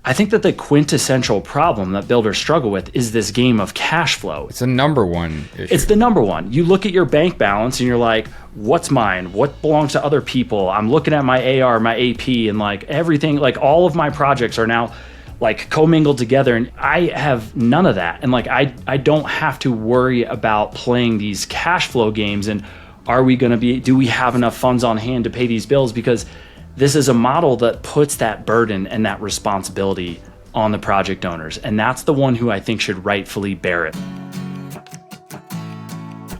I think that the quintessential problem that builders struggle with is this game of cash flow. It's the number one issue. It's the number one. You look at your bank balance and you're like, what's mine? What belongs to other people? I'm looking at my AR, my AP, and like everything, like all of my projects are now like commingled together, and I have none of that. And like I don't have to worry about playing these cash flow games and do we have enough funds on hand to pay these bills? Because this is a model that puts that burden and that responsibility on the project owners. And that's the one who I think should rightfully bear it.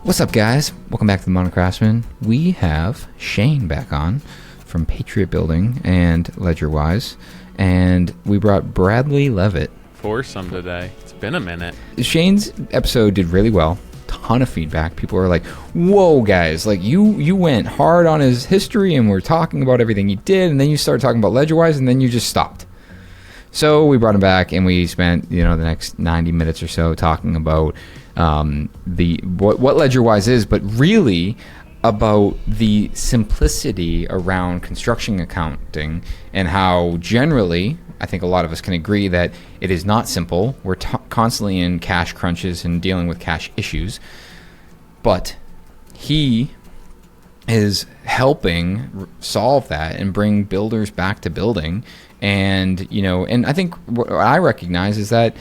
What's up, guys? Welcome back to the Modern Craftsman. We have Shane back on from Patriot Building and LedgerWise. And we brought Bradley Leavitt. Foursome today. It's been a minute. Shane's episode did really well. Ton of feedback. People are like, whoa, guys, like you went hard on his history and we're talking about everything he did, and then you started talking about LedgerWise, and then you just stopped. So we brought him back and we spent the next 90 minutes or so talking about what LedgerWise is, but really about the simplicity around construction accounting and how generally I think a lot of us can agree that it is not simple. We're constantly in cash crunches and dealing with cash issues. But he is helping solve that and bring builders back to building. And, and I think what I recognize is that,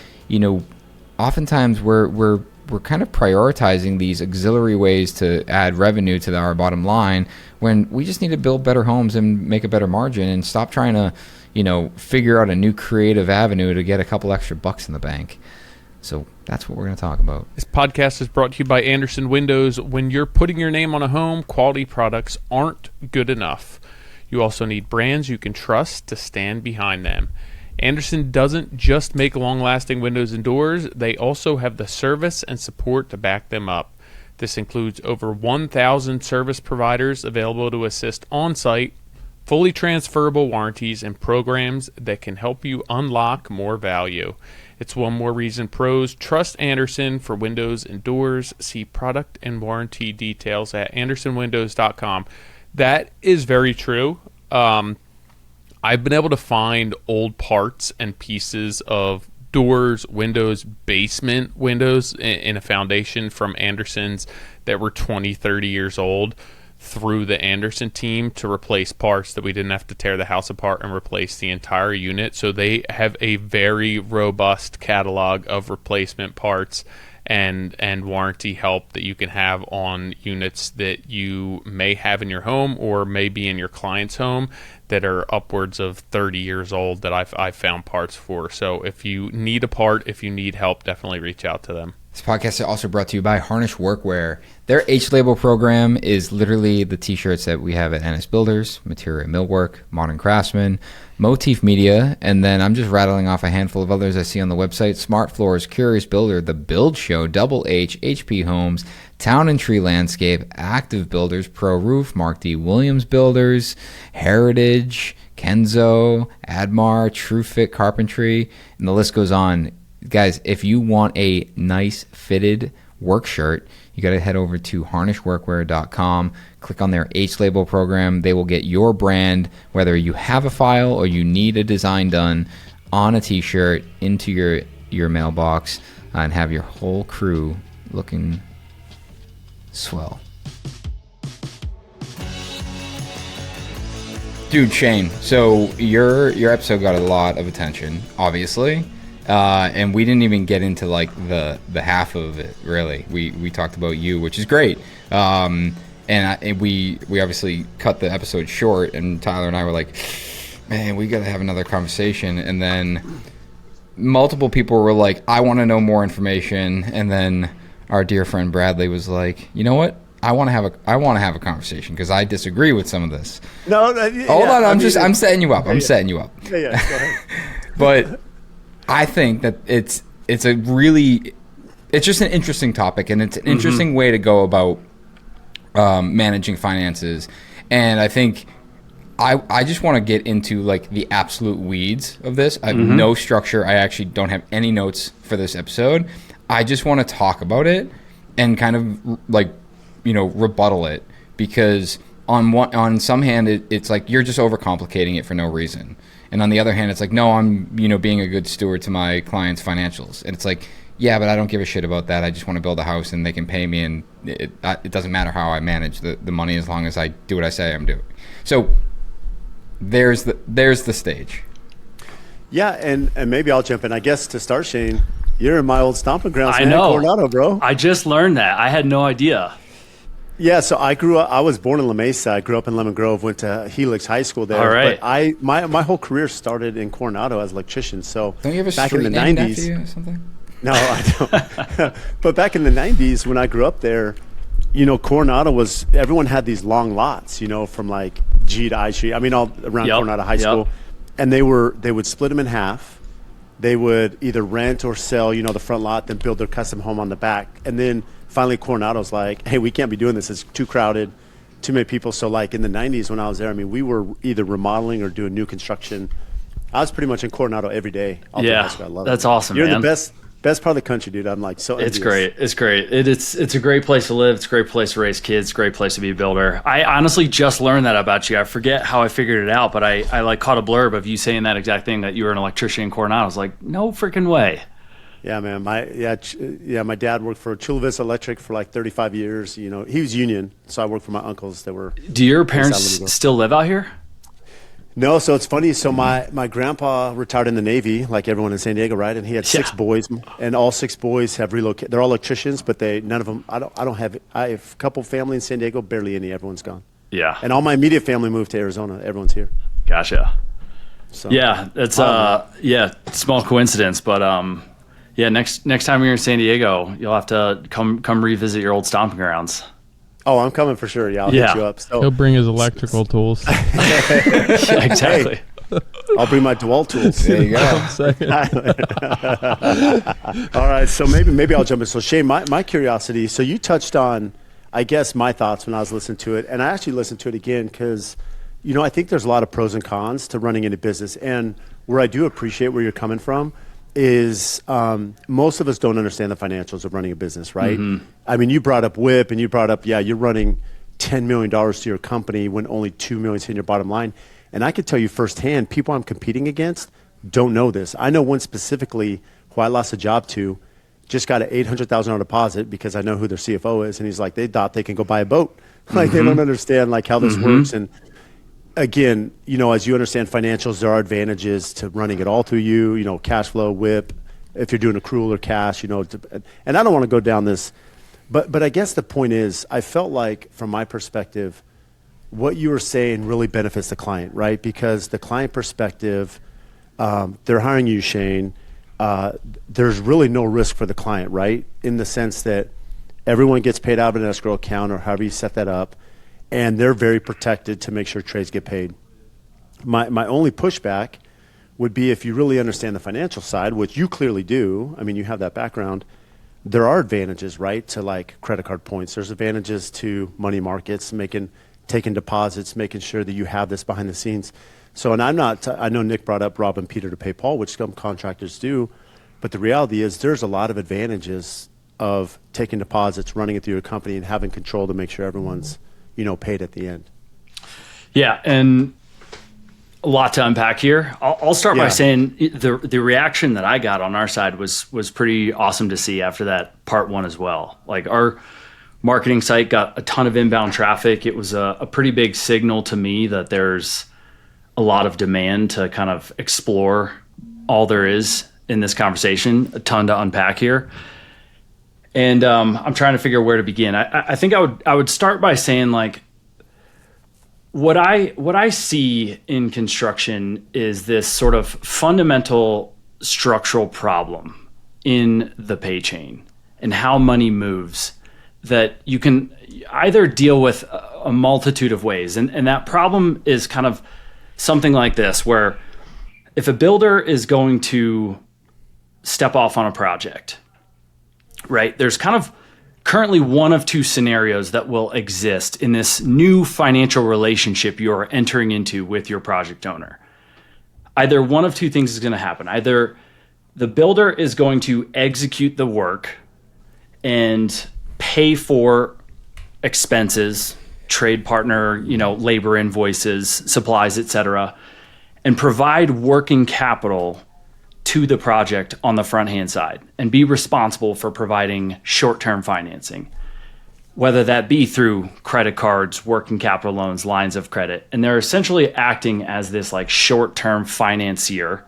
oftentimes we're kind of prioritizing these auxiliary ways to add revenue to our bottom line when we just need to build better homes and make a better margin and stop trying to figure out a new creative avenue to get a couple extra bucks in the bank. So that's what we're going to talk about. This podcast is brought to you by Andersen Windows. When you're putting your name on a home, quality products aren't good enough. You also need brands you can trust to stand behind them. Andersen doesn't just make long-lasting windows and doors. They also have the service and support to back them up. This includes over 1,000 service providers available to assist on-site, fully transferable warranties, and programs that can help you unlock more value. It's one more reason pros trust Andersen for windows and doors. See product and warranty details at andersenwindows.com. That is very true. I've been able to find old parts and pieces of doors, windows, basement windows in a foundation from Andersen's that were 20, 30 years old through the Andersen team to replace parts that we didn't have to tear the house apart and replace the entire unit. So they have a very robust catalog of replacement parts and warranty help that you can have on units that you may have in your home or may be in your client's home that are upwards of 30 years old that I've found parts for. So if you need a part, if you need help, definitely reach out to them. This podcast is also brought to you by Harnish Workwear. Their H-Label program is literally the t-shirts that we have at NS Builders, Material Millwork, Modern Craftsman, Motif Media, and then I'm just rattling off a handful of others I see on the website: Smart Floors, Curious Builder, The Build Show, Double H, HP Homes, Town and Tree Landscape, Active Builders, Pro Roof, Mark D. Williams Builders, Heritage, Kenzo, Admar, TrueFit Carpentry, and the list goes on. Guys, if you want a nice fitted work shirt, you got to head over to harnishworkwear.com, click on their H-Label program. They will get your brand, whether you have a file or you need a design done, on a t-shirt into your mailbox, and have your whole crew looking swell. Dude, Shane, so your episode got a lot of attention, obviously. And we didn't even get into like the half of it, really. We talked about you, which is great. And we obviously cut the episode short, and Tyler and I were like, man, we got to have another conversation. And then multiple people were like, I want to know more information. And then our dear friend Bradley was like, you know what? I want to have a conversation because I disagree with some of this. No, hold on. I'm setting you up. Setting you up. Yeah, go ahead. But I think that it's just an interesting topic, and it's an interesting way to go about managing finances. And I think I just want to get into like the absolute weeds of this. I have no structure. I actually don't have any notes for this episode. I just want to talk about it and kind of like, rebuttal it, because on some hand it's like you're just overcomplicating it for no reason. And on the other hand, it's like, no, I'm, being a good steward to my clients' financials. And it's like, yeah, but I don't give a shit about that. I just want to build a house and they can pay me, and it doesn't matter how I manage the money as long as I do what I say I'm doing. So there's the stage. Yeah, and maybe I'll jump in. I guess to start, Shane, you're in my old stomping grounds, I know. Coronado, bro. I just learned that. I had no idea. Yeah, so I was born in La Mesa. I grew up in Lemon Grove, went to Helix High School there. All right. But my whole career started in Coronado as an electrician. So don't you have a back street in the named 90s, after you or something? No, I don't. But back in the 90s when I grew up there, Coronado everyone had these long lots, from like G to I Street. I mean, all around Coronado High School. And they would split them in half. They would either rent or sell, the front lot, then build their custom home on the back. And then finally Coronado's like, hey, we can't be doing this. It's too crowded, too many people. So like in the 90s when I was there, I mean, we were either remodeling or doing new construction. I was pretty much in Coronado every day. I love that's it. awesome, You're man. in the best part of the country, dude. I'm like so envious. It's great. It's great. It's a great place to live. It's a great place to raise kids. It's a great place to be a builder. I honestly just learned that about you. I forget how I figured it out, but I like caught a blurb of you saying that exact thing, that you were an electrician in Coronado. I was like, no freaking way. Yeah, man. My dad worked for Chula Vista Electric for like 35 years. He was union, so I worked for my uncles that were. Do your parents still live out here? No, so it's funny. So my grandpa retired in the Navy, like everyone in San Diego, right? And he had 6 boys, and all 6 boys have relocated. They're all electricians, but none of them. I have a couple family in San Diego, barely any. Everyone's gone. Yeah. And all my immediate family moved to Arizona. Everyone's here. Gotcha. So, yeah, that's small coincidence, but next time you're in San Diego, you'll have to come revisit your old stomping grounds. Oh, I'm coming for sure. Yeah, I'll hit you up. So, he'll bring his electrical tools. Yeah, exactly. Hey, I'll bring my DeWalt tools. There you go. All right, so maybe I'll jump in. So Shane, my curiosity. So you touched on, I guess, my thoughts when I was listening to it, and I actually listened to it again because, I think there's a lot of pros and cons to running into business, and where I do appreciate where you're coming from is most of us don't understand the financials of running a business, right? Mm-hmm. I mean, you brought up WHIP, and you brought up, you're running $10 million to your company when only $2 million is in your bottom line. And I can tell you firsthand, people I'm competing against don't know this. I know one specifically who I lost a job to, just got an $800,000 deposit because I know who their CFO is, and he's like, they thought they can go buy a boat. Like, they don't understand like how this works. And again, as you understand financials, there are advantages to running it all through you, cash flow, WHIP, if you're doing accrual or cash, and I don't want to go down this, but I guess the point is, I felt like from my perspective, what you were saying really benefits the client, right? Because the client perspective, they're hiring you, Shane. There's really no risk for the client, right? In the sense that everyone gets paid out of an escrow account or however you set that up. And they're very protected to make sure trades get paid. My only pushback would be if you really understand the financial side, which you clearly do. I mean, you have that background. There are advantages, right, to like credit card points. There's advantages to money markets, taking deposits, making sure that you have this behind the scenes. So, and I know Nick brought up Rob and Peter to pay Paul, which some contractors do. But the reality is there's a lot of advantages of taking deposits, running it through your company, and having control to make sure everyone's paid at the end. Yeah, and a lot to unpack here. I'll start by saying the reaction that I got on our side was pretty awesome to see after that part 1 as well. Like, our marketing site got a ton of inbound traffic. It was a pretty big signal to me that there's a lot of demand to kind of explore all there is in this conversation, a ton to unpack here. And I'm trying to figure where to begin. I think I would start by saying, like, what I see in construction is this sort of fundamental structural problem in the pay chain and how money moves that you can either deal with a multitude of ways. And that problem is kind of something like this, where if a builder is going to step off on a project, right, there's kind of currently one of 2 scenarios that will exist in this new financial relationship you're entering into with your project owner. Either one of 2 things is going to happen. Either the builder is going to execute the work and pay for expenses, trade partner, labor invoices, supplies, etc., and provide working capital to the project on the front hand side and be responsible for providing short-term financing, whether that be through credit cards, working capital loans, lines of credit. And they're essentially acting as this like short-term financier.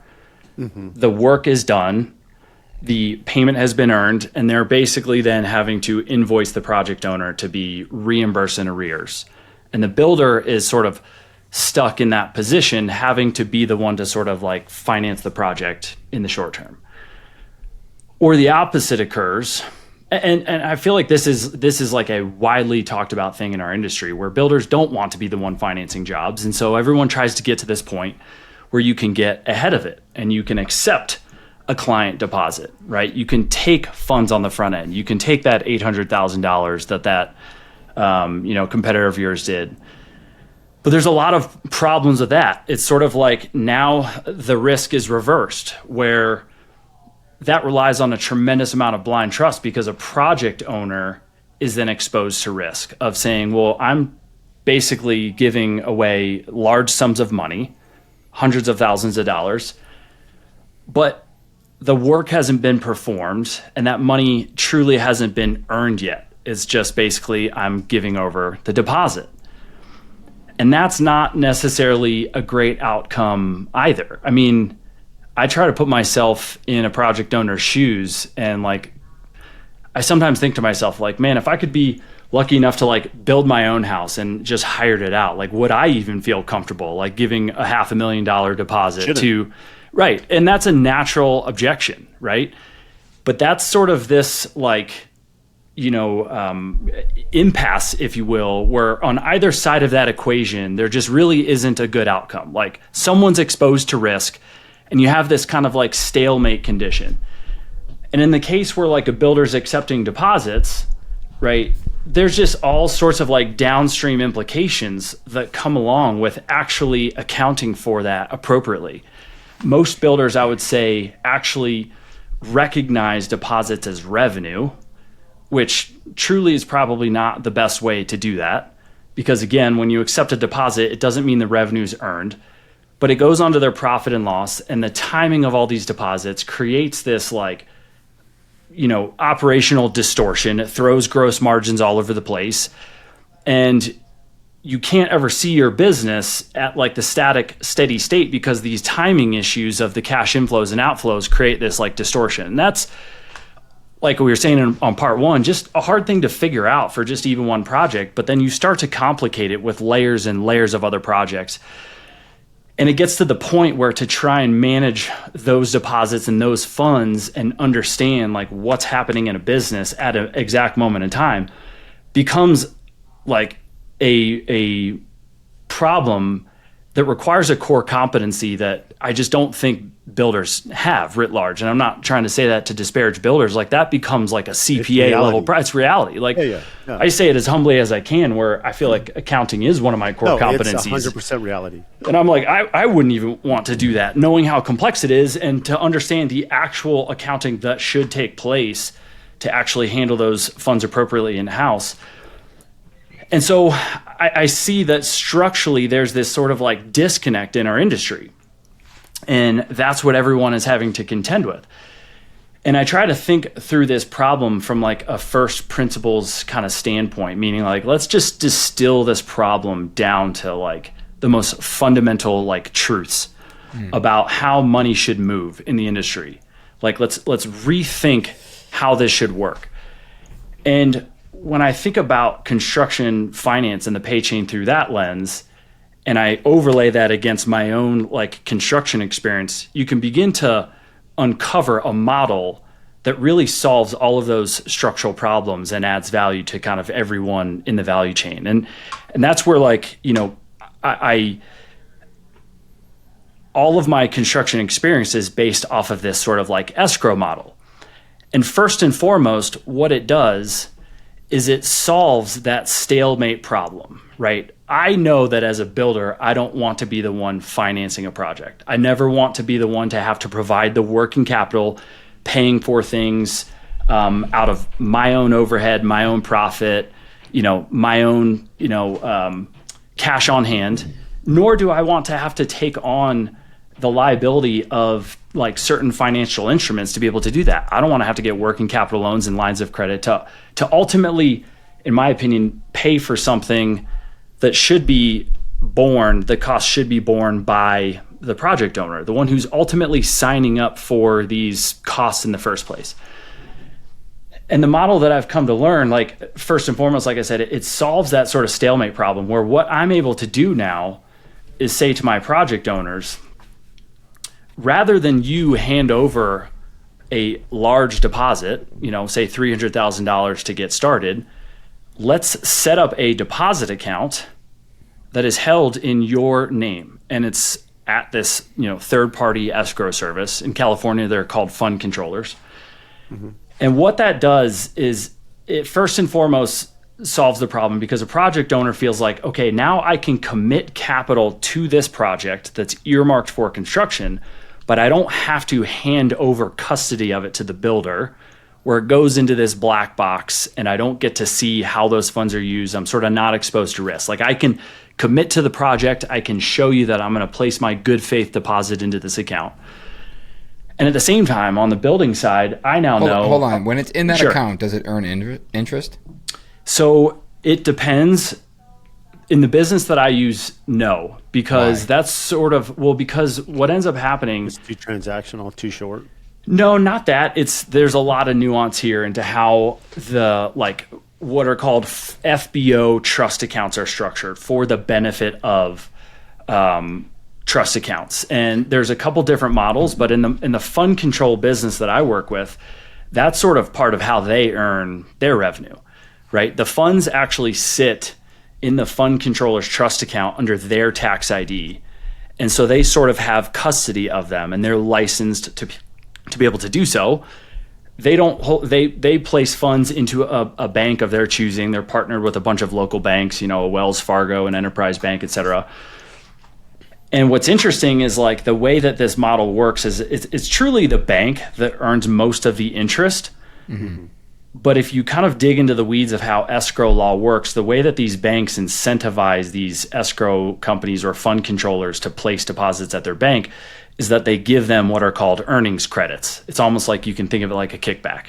The work is done, the payment has been earned, and they're basically then having to invoice the project owner to be reimbursed in arrears. And the builder is sort of stuck in that position, having to be the one to sort of like finance the project in the short term. Or the opposite occurs. And I feel like this is like a widely talked about thing in our industry, where builders don't want to be the one financing jobs. And so everyone tries to get to this point where you can get ahead of it and you can accept a client deposit, right? You can take funds on the front end. You can take that $800,000 that competitor of yours did. But there's a lot of problems with that. It's sort of like now the risk is reversed, where that relies on a tremendous amount of blind trust, because a project owner is then exposed to risk of saying, well, I'm basically giving away large sums of money, hundreds of thousands of dollars, but the work hasn't been performed and that money truly hasn't been earned yet. It's just basically I'm giving over the deposit. And that's not necessarily a great outcome either. I mean, I try to put myself in a project owner's shoes, and like, I sometimes think to myself, like, man, if I could be lucky enough to like build my own house and just hired it out, like, would I even feel comfortable like giving a $500,000 deposit to, right? And that's a natural objection, right? But that's sort of this like, impasse, if you will, where on either side of that equation, there just really isn't a good outcome. Like, someone's exposed to risk, and you have this kind of like stalemate condition. And in the case where like a builder's accepting deposits, right, there's just all sorts of like downstream implications that come along with actually accounting for that appropriately. Most builders, I would say, actually recognize deposits as revenue, which truly is probably not the best way to do that. Because again, when you accept a deposit, it doesn't mean the revenue is earned, but it goes onto their profit and loss, and the timing of all these deposits creates this like, operational distortion. It throws gross margins all over the place, and you can't ever see your business at like the steady state, because these timing issues of the cash inflows and outflows create this like distortion. And that's, like we were saying on part one, just a hard thing to figure out for just even one project. But then you start to complicate it with layers and layers of other projects. And it gets to the point where to try and manage those deposits and those funds and understand like what's happening in a business at an exact moment in time becomes like a problem that requires a core competency that I just don't think builders have writ large. And I'm not trying to say that to disparage builders. Like, that becomes like a CPA level. It's reality. Like, I say it as humbly as I can, where I feel like accounting is one of my core competencies. It's 100% reality. And I'm like, I wouldn't even want to do that, knowing how complex it is and to understand the actual accounting that should take place to actually handle those funds appropriately in-house. And so I see that structurally there's this sort of like disconnect in our industry. And that's what everyone is having to contend with. And I try to think through this problem from like a first principles kind of standpoint, meaning like, let's just distill this problem down to like the most fundamental like truths about how money should move in the industry. Like, let's rethink how this should work. And when I think about construction finance and the pay chain through that lens, and I overlay that against my own like construction experience, you can begin to uncover a model that really solves all of those structural problems and adds value to kind of everyone in the value chain. And that's where like, I all of my construction experience is based off of this sort of like escrow model. And first and foremost, what it does is it solves that stalemate problem, right? I know that as a builder, I don't want to be the one financing a project. I never want to be the one to have to provide the working capital, paying for things out of my own overhead, my own profit, my own, cash on hand. Nor do I want to have to take on the liability of like certain financial instruments to be able to do that. I don't want to have to get working capital loans and lines of credit to ultimately, in my opinion, pay for something that should be the cost should be borne by the project owner, the one who's ultimately signing up for these costs in the first place. And the model that I've come to learn, like first and foremost, like I said, it solves that sort of stalemate problem where what I'm able to do now is say to my project owners, rather than you hand over a large deposit, say $300,000 to get started, let's set up a deposit account that is held in your name. And it's at this, third-party escrow service. In California, they're called fund controllers. Mm-hmm. And what that does is it first and foremost solves the problem because a project owner feels like, okay, now I can commit capital to this project that's earmarked for construction, but I don't have to hand over custody of it to the builder where it goes into this black box and I don't get to see how those funds are used. I'm sort of not exposed to risk. Like I can commit to the project. I can show you that I'm going to place my good faith deposit into this account. And at the same time, on the building side, I now know... Hold on. When it's in that Sure. account, does it earn interest? So it depends. In the business that I use, no. Because Why? that's sort of... Well, because what ends up happening... It's too transactional, too short. No, not that. There's a lot of nuance here into how the what are called FBO trust accounts are structured for the benefit of trust accounts. And there's a couple different models, but in the fund control business that I work with, that's sort of part of how they earn their revenue, right? The funds actually sit in the fund controller's trust account under their tax ID. And so they sort of have custody of them and they're licensed to be able to do so. They don't hold, they place funds into a bank of their choosing. They're partnered with a bunch of local banks, a Wells Fargo, an Enterprise Bank, et cetera. And what's interesting is like the way that this model works is it's truly the bank that earns most of the interest. Mm-hmm. But if you kind of dig into the weeds of how escrow law works, the way that these banks incentivize these escrow companies or fund controllers to place deposits at their bank is that they give them what are called earnings credits. It's almost like you can think of it like a kickback.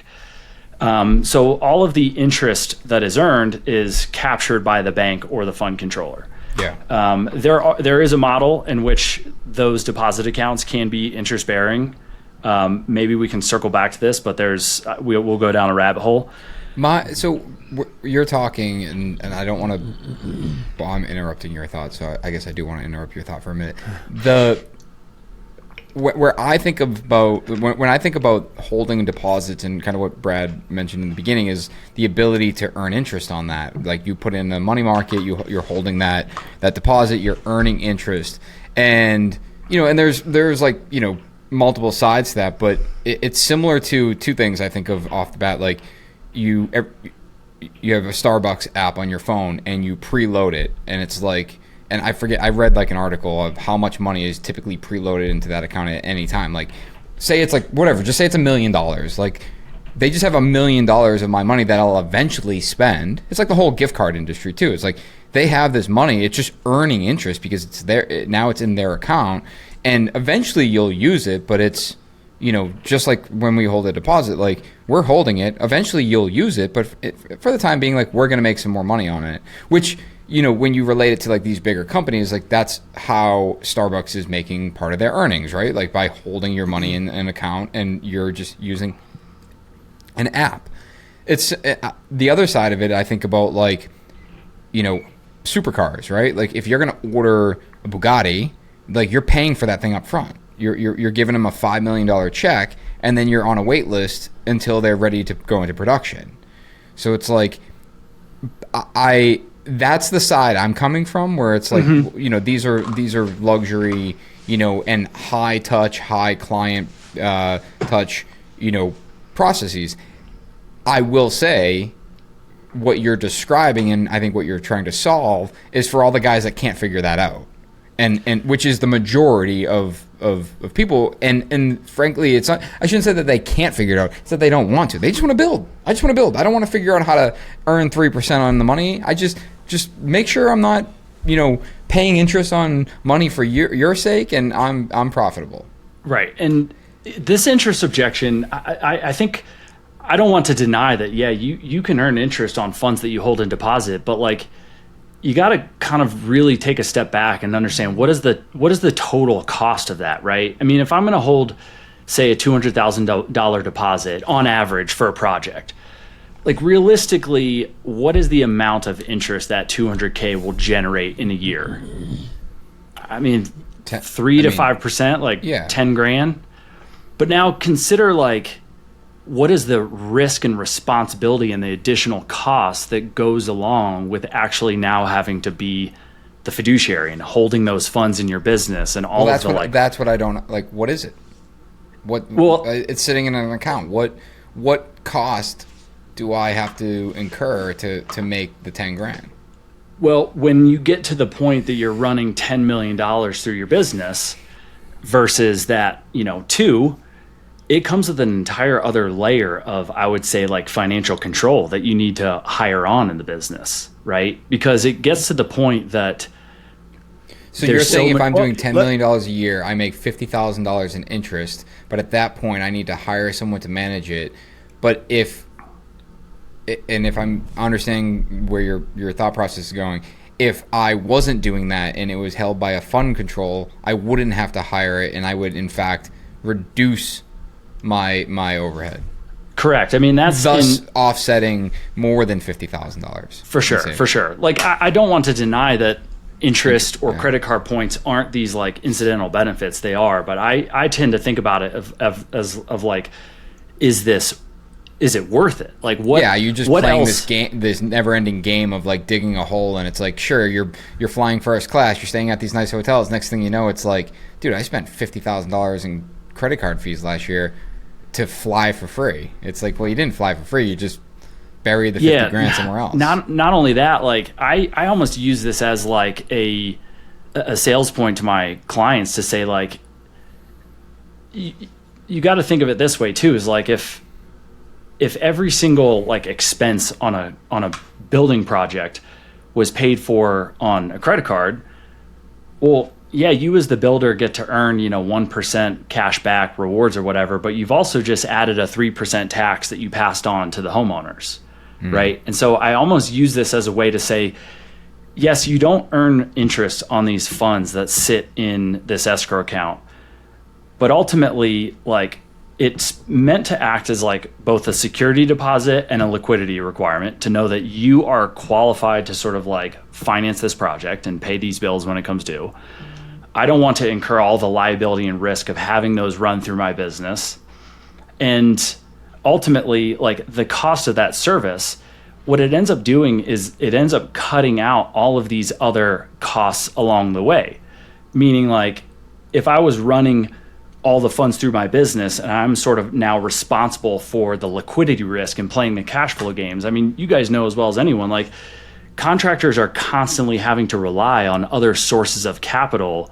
So all of the interest that is earned is captured by the bank or the fund controller. Yeah. There is a model in which those deposit accounts can be interest bearing. Maybe we can circle back to this, but we'll go down a rabbit hole. So you're talking, and I don't want to. Well, I'm interrupting your thought, so I guess I do want to interrupt your thought for a minute. Where I think about when I think about holding deposits and kind of what Brad mentioned in the beginning is the ability to earn interest on that. Like you put in a money market, you're holding that deposit, you're earning interest, and and there's like multiple sides to that, but it's similar to two things I think of off the bat. Like you have a Starbucks app on your phone and you preload it, and it's like. And I read like an article of how much money is typically preloaded into that account at any time. Like, say it's like, whatever, just say it's $1 million. Like, they just have $1 million of my money that I'll eventually spend. It's like the whole gift card industry too. It's like, they have this money, it's just earning interest because it's there, now it's in their account. And eventually you'll use it, but it's, just like when we hold a deposit, like we're holding it, eventually you'll use it, but for the time being, like we're going to make some more money on it, which, when you relate it to like these bigger companies, like that's how Starbucks is making part of their earnings, right? Like by holding your money in an account and you're just using an app. It's the other side of it. I think about like, supercars, right? Like if you're going to order a Bugatti, like you're paying for that thing up front. You're giving them a $5 million check and then you're on a wait list until they're ready to go into production. So it's like, that's the side I'm coming from, where it's like, these are luxury, and high touch, high client touch, processes. I will say what you're describing, and I think what you're trying to solve is for all the guys that can't figure that out, and which is the majority of people. And frankly, it's not. I shouldn't say that they can't figure it out. It's that they don't want to. They just want to build. I don't want to figure out how to earn 3% on the money. I just make sure I'm not paying interest on money for your sake, and I'm profitable. Right. And this interest objection, I think, I don't want to deny that, yeah, you can earn interest on funds that you hold in deposit, but like, you got to kind of really take a step back and understand what is the total cost of that, right? I mean, if I'm going to hold, say, a $200,000 deposit on average for a project, like realistically, what is the amount of interest that 200K will generate in a year? I mean, 3 to 5%, like 10 grand. But now consider like, what is the risk and responsibility and the additional cost that goes along with actually now having to be the fiduciary and holding those funds in your business and all of the that's what I don't like. What is it? It's sitting in an account. What cost do I have to incur to make the 10 grand? Well, when you get to the point that you're running $10 million through your business versus that, 2, it comes with an entire other layer of, I would say, like financial control that you need to hire on in the business, right? Because it gets to the point that. So you're saying if I'm doing $10 million a year, I make $50,000 in interest, but at that point I need to hire someone to manage it. But if I'm understanding where your thought process is going, if I wasn't doing that and it was held by a fund control, I wouldn't have to hire it, and I would in fact reduce my overhead. Correct. I mean, that's thus offsetting more than $50,000. For sure. Like, I don't want to deny that interest or credit card points aren't these like incidental benefits. They are, but I tend to think about it as like, is it worth it? Like, what? Yeah, you're just playing this game, this never-ending game of like digging a hole, and it's like, sure, you're flying first class, you're staying at these nice hotels. Next thing you know, it's like, dude, I spent $50,000 in credit card fees last year to fly for free. It's like, well, you didn't fly for free, you just buried the 50 grand somewhere else. Not only that, like I almost use this as like a sales point to my clients to say, like, you got to think of it this way too, is like, if every single like expense on a building project was paid for on a credit card, well, yeah, you as the builder get to earn, 1% cash back rewards or whatever, but you've also just added a 3% tax that you passed on to the homeowners, right? And so I almost use this as a way to say, yes, you don't earn interest on these funds that sit in this escrow account, but ultimately, like, it's meant to act as like both a security deposit and a liquidity requirement to know that you are qualified to sort of like finance this project and pay these bills when it comes due. I don't want to incur all the liability and risk of having those run through my business. And ultimately, like, the cost of that service, what it ends up doing is it ends up cutting out all of these other costs along the way. Meaning, like, if I was running all the funds through my business and I'm sort of now responsible for the liquidity risk and playing the cash flow games, I mean, you guys know as well as anyone, like, contractors are constantly having to rely on other sources of capital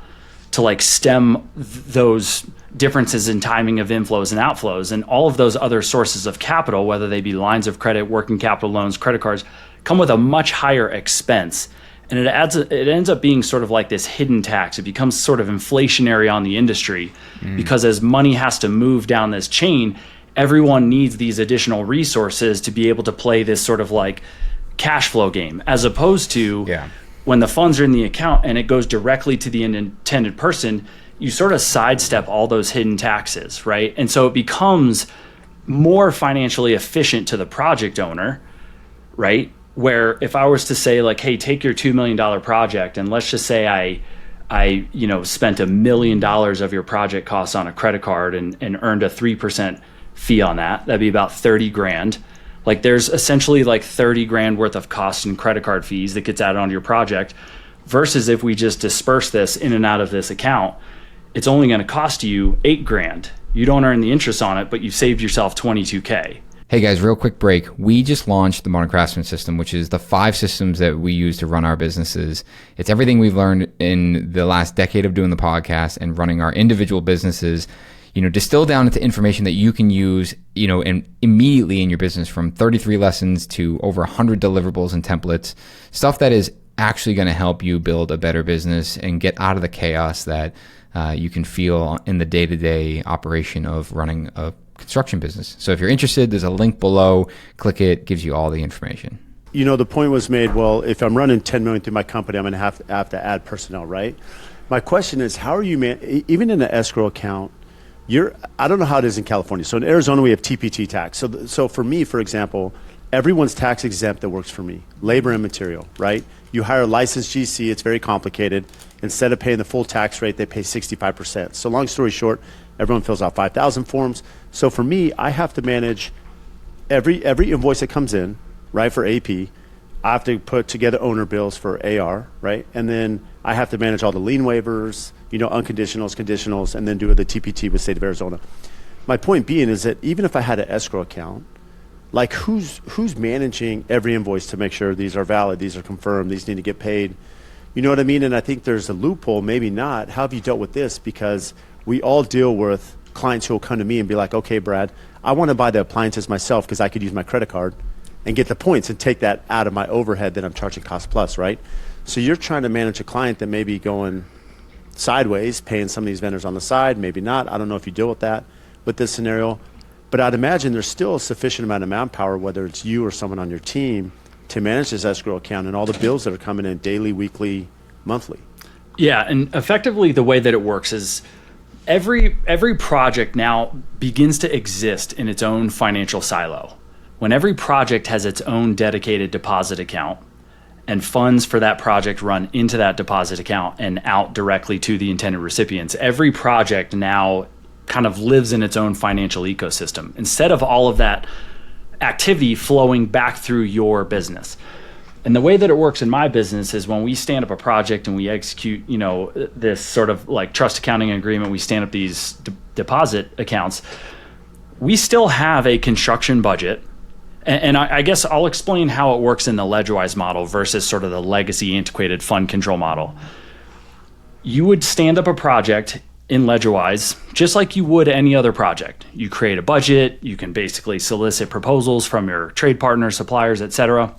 to like stem those differences in timing of inflows and outflows. And all of those other sources of capital, whether they be lines of credit, working capital loans, credit cards, come with a much higher expense. And it ends up being sort of like this hidden tax. It becomes sort of inflationary on the industry because as money has to move down this chain, everyone needs these additional resources to be able to play this sort of like cash flow game, as opposed to when the funds are in the account and it goes directly to the intended person, you sort of sidestep all those hidden taxes, right? And so it becomes more financially efficient to the project owner, right? Where if I was to say, like, hey, take your $2 million project, and let's just say I spent $1 million of your project costs on a credit card and earned a 3% fee on that, that'd be about 30 grand. Like, there's essentially like 30 grand worth of costs and credit card fees that gets added onto your project, versus if we just disperse this in and out of this account, it's only going to cost you 8 grand. You don't earn the interest on it, but you've saved yourself 22K. Hey guys, real quick break. We just launched the Modern Craftsman system, which is the 5 systems that we use to run our businesses. It's everything we've learned in the last decade of doing the podcast and running our individual businesses, distilled down into information that you can use, and immediately in your business, from 33 lessons to over 100 deliverables and templates, stuff that is actually going to help you build a better business and get out of the chaos that you can feel in the day-to-day operation of running a construction business. So if you're interested, there's a link below. Click it, gives you all the information. You know, the point was made, well, if I'm running 10 million through my company, I'm going to have to add personnel, right? My question is, how are you, even in an escrow account, I don't know how it is in California. So in Arizona, we have TPT tax. So for me, for example, everyone's tax exempt that works for me. Labor and material, right? You hire a licensed GC, it's very complicated. Instead of paying the full tax rate, they pay 65%. So long story short, everyone fills out 5,000 forms. So for me, I have to manage every invoice that comes in, right, for AP. I have to put together owner bills for AR, right? And then I have to manage all the lien waivers, unconditionals, conditionals, and then do the TPT with state of Arizona. My point being is that even if I had an escrow account, like who's managing every invoice to make sure these are valid, these are confirmed, these need to get paid? You know what I mean? And I think there's a loophole, maybe not. How have you dealt with this? Because we all deal with clients who will come to me and be like, okay, Brad, I want to buy the appliances myself because I could use my credit card and get the points and take that out of my overhead that I'm charging cost plus, right? So you're trying to manage a client that may be going sideways, paying some of these vendors on the side, maybe not. I don't know if you deal with that with this scenario. But I'd imagine there's still a sufficient amount of manpower, whether it's you or someone on your team, to manage this escrow account and all the bills that are coming in daily, weekly, monthly. Yeah, and effectively the way that it works is every project now begins to exist in its own financial silo. When every project has its own dedicated deposit account and funds for that project run into that deposit account and out directly to the intended recipients, every project now kind of lives in its own financial ecosystem instead of all of that activity flowing back through your business. And the way that it works in my business is when we stand up a project and we execute, this sort of like trust accounting agreement, we stand up these deposit accounts, we still have a construction budget. And I guess I'll explain how it works in the LedgerWise model versus sort of the legacy antiquated fund control model. You would stand up a project in LedgerWise, just like you would any other project. You create a budget, you can basically solicit proposals from your trade partners, suppliers, etc.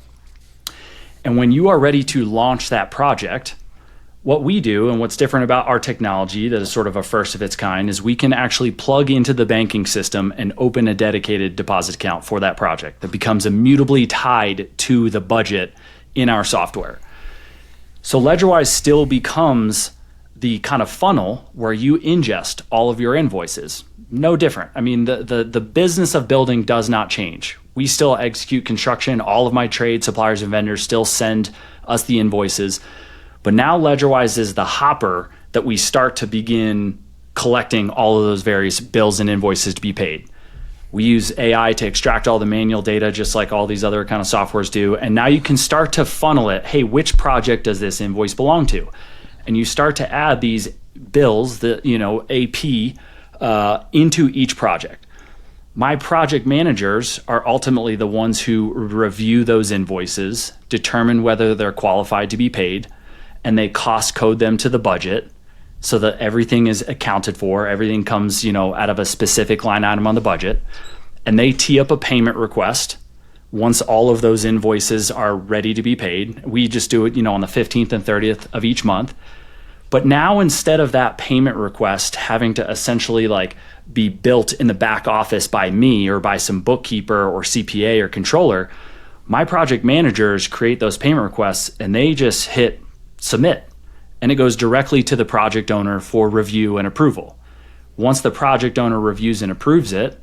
And when you are ready to launch that project, what we do and what's different about our technology that is sort of a first of its kind is we can actually plug into the banking system and open a dedicated deposit account for that project that becomes immutably tied to the budget in our software. So LedgerWise still becomes the kind of funnel where you ingest all of your invoices. No different. I mean, the business of building does not change. We still execute construction. All of my trade suppliers and vendors still send us the invoices. But now LedgerWise is the hopper that we start to begin collecting all of those various bills and invoices to be paid. We use AI to extract all the manual data just like all these other kind of softwares do. And now you can start to funnel it. Hey, which project does this invoice belong to? And you start to add these bills, AP, into each project. My project managers are ultimately the ones who review those invoices, determine whether they're qualified to be paid, and they cost code them to the budget so that everything is accounted for. Everything comes, out of a specific line item on the budget. And they tee up a payment request. Once all of those invoices are ready to be paid, we just do it, on the 15th and 30th of each month. But now instead of that payment request having to essentially be built in the back office by me or by some bookkeeper or CPA or controller, my project managers create those payment requests and they just hit submit. And it goes directly to the project owner for review and approval. Once the project owner reviews and approves it,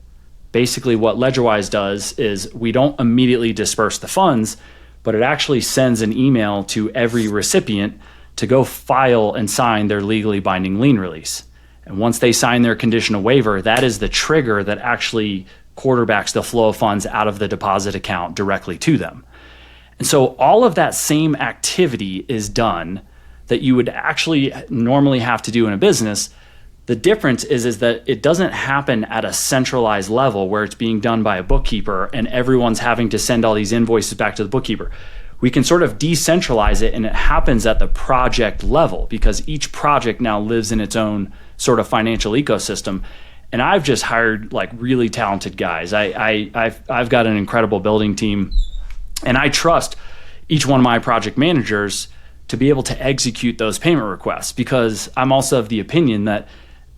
basically what LedgerWise does is we don't immediately disperse the funds, but it actually sends an email to every recipient to go file and sign their legally binding lien release. And once they sign their conditional waiver, that is the trigger that actually quarterbacks the flow of funds out of the deposit account directly to them. And so all of that same activity is done that you would actually normally have to do in a business. The difference is that it doesn't happen at a centralized level where it's being done by a bookkeeper and everyone's having to send all these invoices back to the bookkeeper. We can sort of decentralize it and it happens at the project level because each project now lives in its own sort of financial ecosystem. And I've just hired really talented guys. I've got an incredible building team and I trust each one of my project managers to be able to execute those payment requests, because I'm also of the opinion that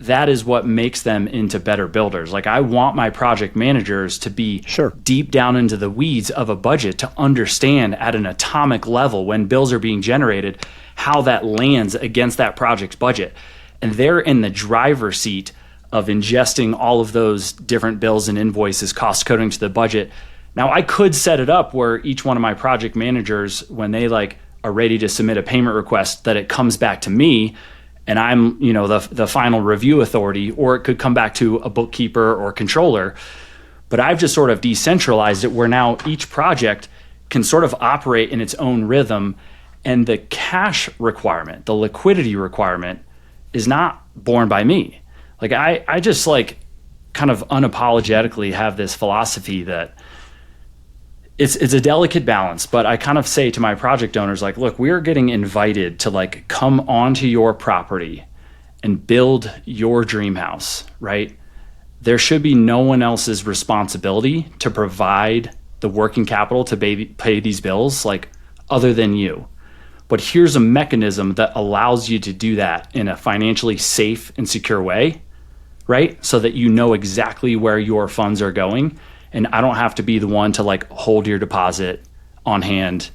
that is what makes them into better builders. Like, I want my project managers to be deep down into the weeds of a budget to understand at an atomic level when bills are being generated, how that lands against that project's budget. And they're in the driver's seat of ingesting all of those different bills and invoices, cost coding to the budget. Now, I could set it up where each one of my project managers, when they like are ready to submit a payment request, that it comes back to me and I'm, the final review authority, or it could come back to a bookkeeper or controller. But I've just sort of decentralized it where now each project can sort of operate in its own rhythm, and the cash requirement, the liquidity requirement, is not borne by me. Like, I just like kind of unapologetically have this philosophy that it's a delicate balance, but I kind of say to my project owners, like, look, we're getting invited to like come onto your property and build your dream house, right? There should be no one else's responsibility to provide the working capital to pay these bills, like, other than you. But here's a mechanism that allows you to do that in a financially safe and secure way, right? So that you know exactly where your funds are going. And I don't have to be the one to like hold your deposit on hand,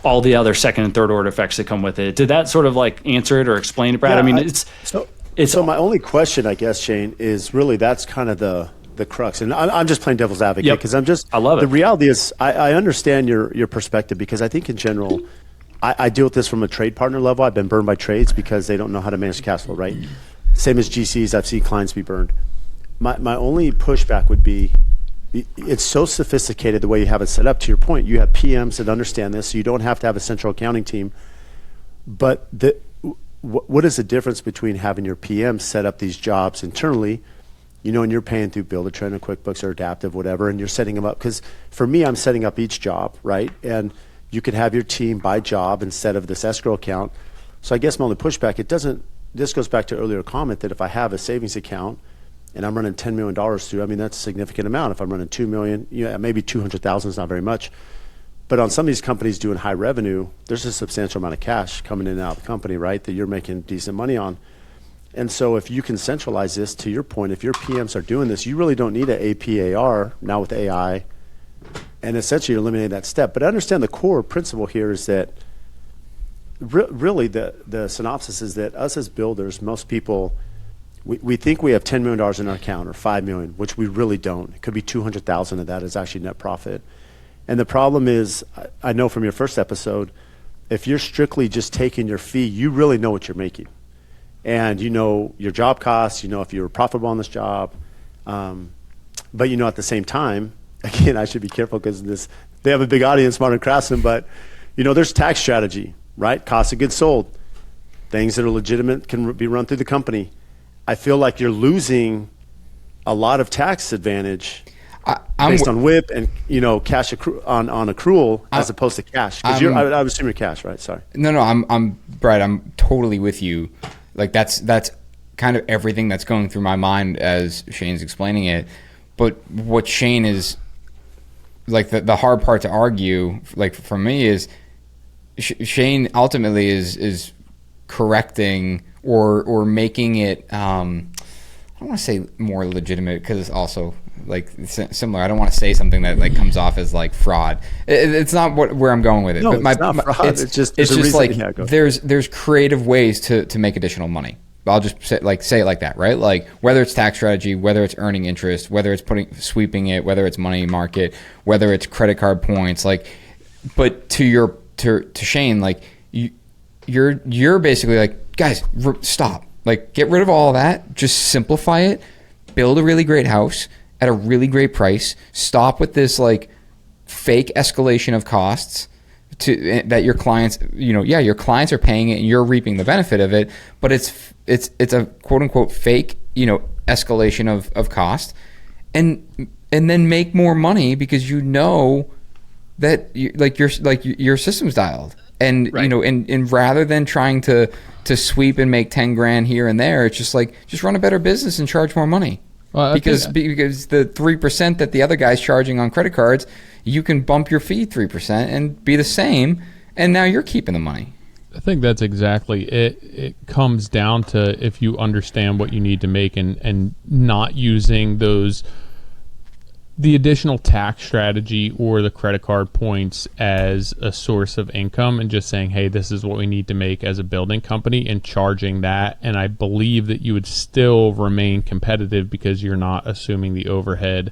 all the other second and third order effects that come with it. Did that sort of like answer it or explain it, Brad? Yeah, I mean, so my only question, I guess, Shane, is really that's kind of the crux. And I'm just playing devil's advocate because I love it. The reality is I understand your perspective, because I think in general, I deal with this from a trade partner level. I've been burned by trades because they don't know how to manage cash flow, right? Same as GCs, I've seen clients be burned. My only pushback would be, it's so sophisticated the way you have it set up. To your point, you have PMs that understand this, so you don't have to have a central accounting team. But what is the difference between having your PM set up these jobs internally, and you're paying through Buildertrend or QuickBooks or Adaptive, whatever, and you're setting them up? Because for me, I'm setting up each job, right? And you could have your team by job instead of this escrow account. So I guess my only pushback, this goes back to earlier comment that if I have a savings account and I'm running $10 million through, I mean, that's a significant amount. If I'm running $2 million, maybe 200,000 is not very much. But on some of these companies doing high revenue, there's a substantial amount of cash coming in and out of the company, right, that you're making decent money on. And so if you can centralize this, to your point, if your PMs are doing this, you really don't need an APAR now with AI, and essentially you're eliminating that step. But I understand the core principle here is that really the synopsis is that us as builders, most people, we think we have $10 million in our account or $5 million, which we really don't. It could be 200,000 of that is actually net profit. And the problem is, I know from your first episode, if you're strictly just taking your fee, you really know what you're making. And you know your job costs, if you're profitable on this job. But at the same time, again, I should be careful because they have a big audience, Modern Craftsman, but there's tax strategy, right? Cost of goods sold. Things that are legitimate can be run through the company. I feel like you're losing a lot of tax advantage based on WIP and cash on accrual as opposed to cash. Because I would assume you're cash, right? Sorry. No, I'm Brad. I'm totally with you. Like that's kind of everything that's going through my mind as Shane's explaining it. But what Shane is like the hard part to argue, like for me, is Shane ultimately is correcting or making it. I don't want to say more legitimate because it's also like similar. I don't want to say something that like comes off as like fraud. It's not where I'm going with it. No, but it's not fraud. It's just like there's creative ways to make additional money. I'll just say it like that, right? Like whether it's tax strategy, whether it's earning interest, whether it's sweeping it, whether it's money market, whether it's credit card points, like. But to Shane, like you're basically like, guys, stop. Like get rid of all of that. Just simplify it. Build a really great house at a really great price. Stop with this like fake escalation of costs that your clients, your clients are paying it and you're reaping the benefit of it, but it's a quote unquote fake, escalation of cost, and then make more money because that your system's dialed, and right. And rather than trying to sweep and make 10 grand here and there, it's just run a better business and charge more money. Well, because the 3% that the other guy's charging on credit cards, you can bump your fee 3% and be the same And now you're keeping the money. I think that's exactly it. It comes down to if you understand what you need to make and not using the additional tax strategy or the credit card points as a source of income and just saying, hey, this is what we need to make as a building company and charging that. And I believe that you would still remain competitive because you're not assuming the overhead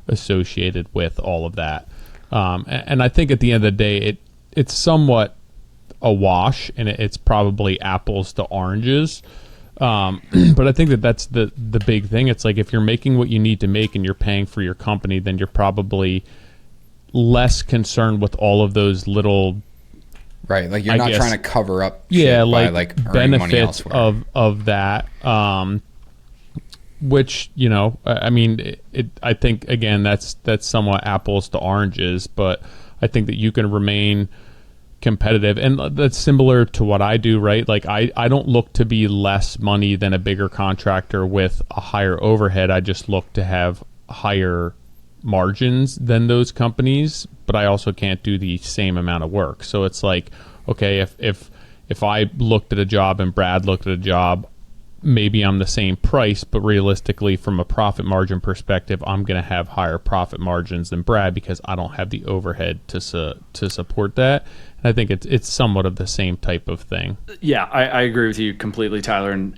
associated with all of that. And I think at the end of the day, it's somewhat a wash, and it's probably apples to oranges. But I think that's the big thing. It's like if you're making what you need to make and you're paying for your company, then you're probably less concerned with all of those little, right? Like you're not trying to cover up, yeah, by earning money benefits elsewhere. of that. Which, you know, I mean, I think again that's somewhat apples to oranges, but I think that you can remain competitive, and that's similar to what I do, right? Like I don't look to be less money than a bigger contractor with a higher overhead. I just look to have higher margins than those companies, but I also can't do the same amount of work. So it's like, okay, if I looked at a job and Brad looked at a job, maybe I'm the same price, but realistically from a profit margin perspective, I'm going to have higher profit margins than Brad because I don't have the overhead to support that. And I think it's somewhat of the same type of thing. Yeah, I agree with you completely, Tyler. And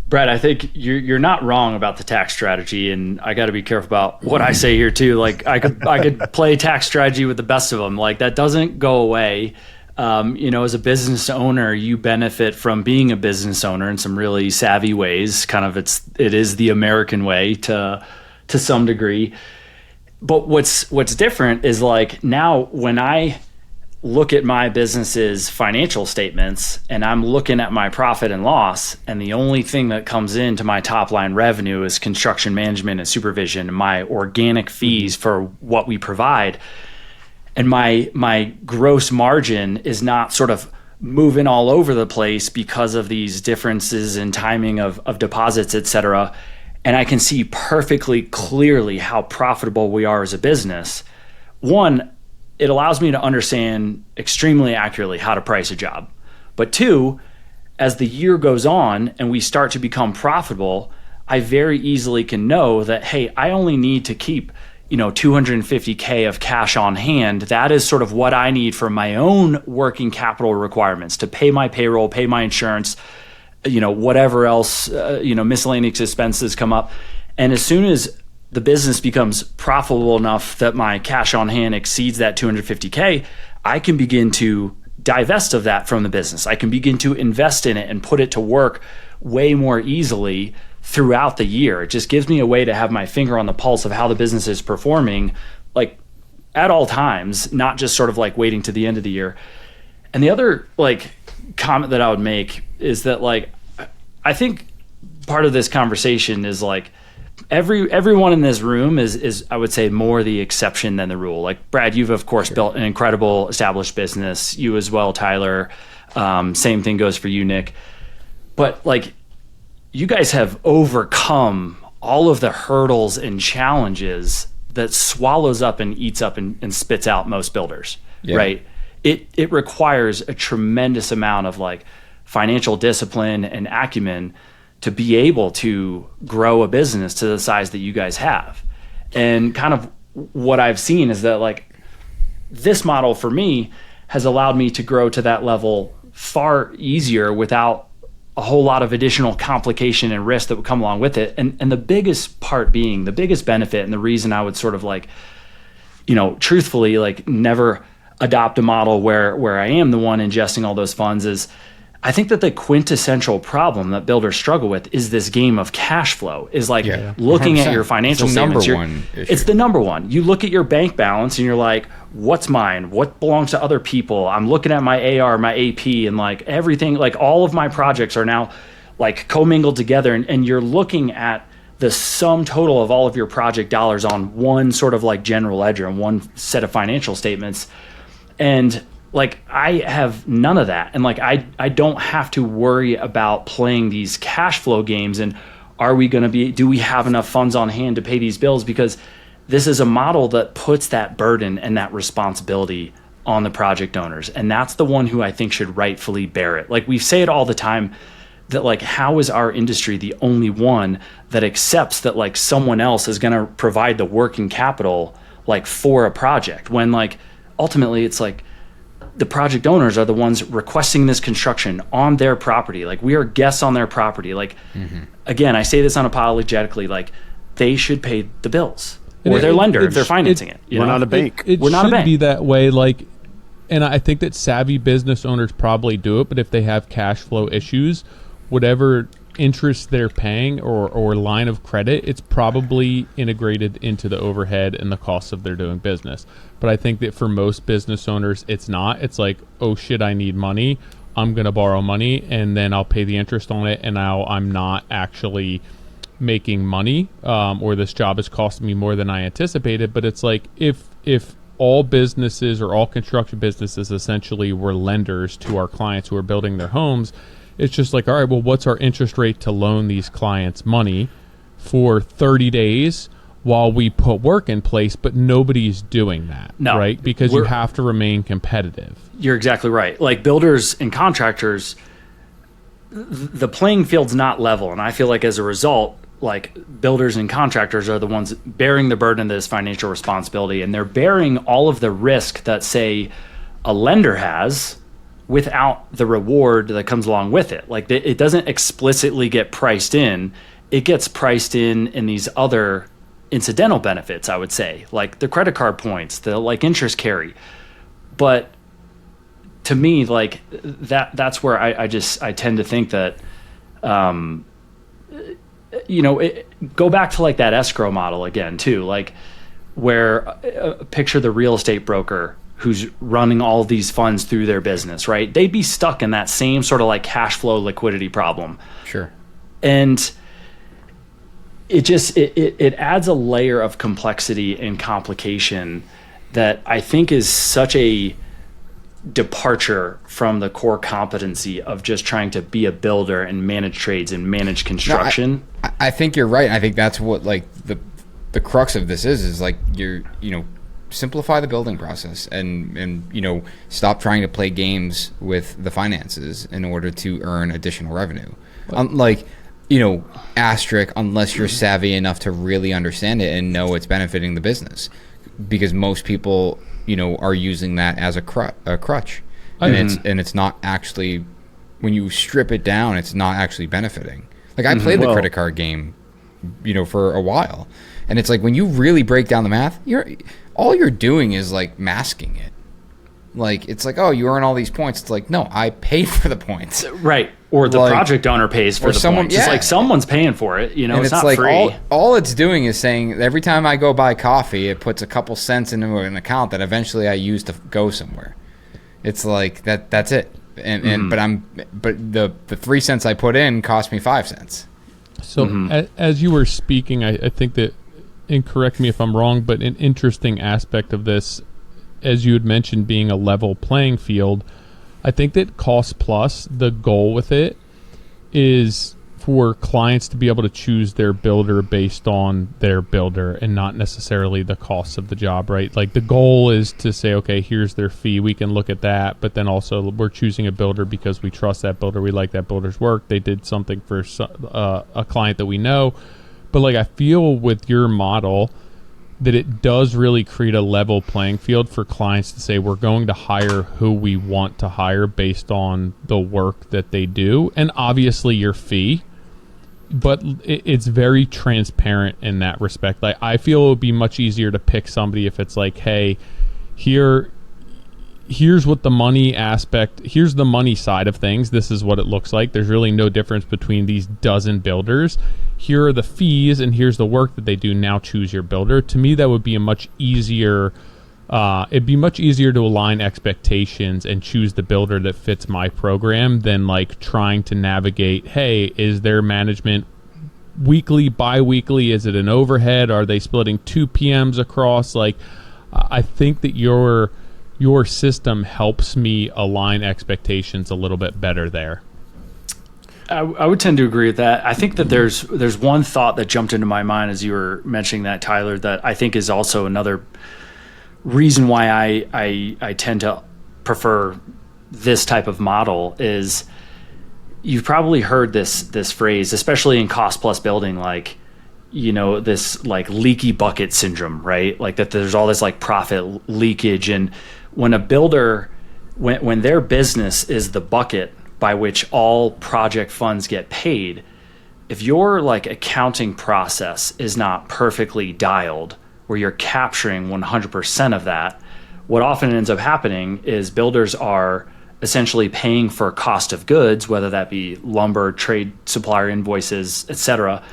Brad, I think you're not wrong about the tax strategy, and I got to be careful about what I say here too. Like I could play tax strategy with the best of them. Like that doesn't go away. You know, as a business owner, you benefit from being a business owner in some really savvy ways. Kind of it is the American way to some degree. But what's different is like now when I look at my business's financial statements and I'm looking at my profit and loss, and the only thing that comes into my top line revenue is construction management and supervision, my organic fees for what we provide. And my gross margin is not sort of moving all over the place because of these differences in timing of deposits, et cetera. And I can see perfectly clearly how profitable we are as a business. One, it allows me to understand extremely accurately how to price a job. But two, as the year goes on and we start to become profitable, I very easily can know that, hey, I only need to keep $250K of cash on hand. That is sort of what I need for my own working capital requirements to pay my payroll, pay my insurance, whatever else, miscellaneous expenses come up. And as soon as the business becomes profitable enough that my cash on hand exceeds that $250K, I can begin to divest of that from the business. I can begin to invest in it and put it to work way more easily throughout the year. It just gives me a way to have my finger on the pulse of how the business is performing, like at all times, not just sort of like waiting to the end of the year. And the other like comment that I would make is that like, I think part of this conversation is like everyone in this room is I would say more the exception than the rule. Like Brad, you've of course built an incredible established business. You as well, Tyler. Same thing goes for you, Nick. But like, you guys have overcome all of the hurdles and challenges that swallows up and eats up and spits out most builders, right? It requires a tremendous amount of like financial discipline and acumen to be able to grow a business to the size that you guys have. And kind of what I've seen is that like this model for me has allowed me to grow to that level far easier without a whole lot of additional complication and risk that would come along with it. And the biggest part being, the biggest benefit, and the reason I would sort of like, truthfully, like never adopt a model where I am the one ingesting all those funds is I think that the quintessential problem that builders struggle with is this game of cash flow, is like looking 100%. at your financial It's the statements. number one issue. It's the number one. You look at your bank balance and you're like, what's mine? What belongs to other people? I'm looking at my AR, my AP, and like everything, like all of my projects are now like commingled together. And you're looking at the sum total of all of your project dollars on one sort of like general ledger and one set of financial statements. And like I have none of that. And like I don't have to worry about playing these cash flow games and do we have enough funds on hand to pay these bills? Because this is a model that puts that burden and that responsibility on the project owners, and that's the one who I think should rightfully bear it. Like, we say it all the time that, like, how is our industry the only one that accepts that, like, someone else is going to provide the working capital, like, for a project, when, like, ultimately it's like the project owners are the ones requesting this construction on their property. Like, we are guests on their property. Like, again, I say this unapologetically, like, they should pay the bills, or their lender if they're financing it. We're not a bank. We're not a bank. Be that way, like, and I think that savvy business owners probably do it, but if they have cash flow issues, whatever interest they're paying or line of credit, it's probably integrated into the overhead and the costs of their doing business. But I think that for most business owners, it's not. It's like, oh shit, I need money. I'm going to borrow money and then I'll pay the interest on it. And now I'm not actually making money, or this job is costing me more than I anticipated. But it's like, if all businesses or all construction businesses essentially were lenders to our clients who are building their homes, it's just like, all right, well, what's our interest rate to loan these clients money for 30 days while we put work in place? But nobody's doing that, right? Because you have to remain competitive. You're exactly right. Like, builders and contractors, the playing field's not level. And I feel like as a result, like, builders and contractors are the ones bearing the burden of this financial responsibility. And they're bearing all of the risk that, say, a lender has, without the reward that comes along with it. Like, it doesn't explicitly get priced in. It gets priced in these other incidental benefits, I would say, like the credit card points, the, like, interest carry. But to me, like, that's where I tend to think that, go back to, like, that escrow model again too, like, where picture the real estate broker who's running all these funds through their business, right? They'd be stuck in that same sort of, like, cash flow liquidity problem. Sure. And it just, it adds a layer of complexity and complication that I think is such a departure from the core competency of just trying to be a builder and manage trades and manage construction. No, I think you're right. I think that's what, like, the crux of this is like, simplify the building process and stop trying to play games with the finances in order to earn additional revenue. Like, asterisk, unless you're savvy enough to really understand it and know it's benefiting the business, because most people, are using that as a crutch, and it's not actually, when you strip it down, it's not actually benefiting. Like, I played the credit card game, for a while, and it's like, when you really break down the math, all you're doing is, like, masking it. Like, it's like, oh, you earn all these points. It's like, no, I paid for the points. Right. Or the project owner pays for the points. Yeah. It's like someone's paying for it. And it's not like free. All it's doing is saying every time I go buy coffee, it puts a couple cents into an account that eventually I use to go somewhere. It's like that's it. But the 3 cents I put in cost me 5 cents. So as you were speaking, I think that, and correct me if I'm wrong, but an interesting aspect of this, as you had mentioned, being a level playing field, I think that Cost Plus, the goal with it is for clients to be able to choose their builder based on their builder and not necessarily the costs of the job, right? Like, the goal is to say, okay, here's their fee, we can look at that, but then also we're choosing a builder because we trust that builder, we like that builder's work, they did something for a client that we know. But, like, I feel with your model that it does really create a level playing field for clients to say, we're going to hire who we want to hire based on the work that they do, and obviously your fee. But it's very transparent in that respect. Like, I feel it would be much easier to pick somebody if it's like, hey, here's what the money aspect, here's the money side of things, this is what it looks like, there's really no difference between these dozen builders, here are the fees and here's the work that they do, now choose your builder. To me, that would be a much easier, it'd be much easier to align expectations and choose the builder that fits my program than, like, trying to navigate, hey, is their management weekly, bi-weekly, is it an overhead, are they splitting 2 PMs across? Like, I think that your system helps me align expectations a little bit better there. I would tend to agree with that. I think that there's one thought that jumped into my mind as you were mentioning that, Tyler, that I think is also another reason why I tend to prefer this type of model is you've probably heard this phrase, especially in cost plus building, like, this like leaky bucket syndrome, right? Like that there's all this like profit leakage. And when a builder, when their business is the bucket by which all project funds get paid, if your like accounting process is not perfectly dialed, where you're capturing 100% of that, what often ends up happening is builders are essentially paying for cost of goods, whether that be lumber, trade supplier invoices, etc.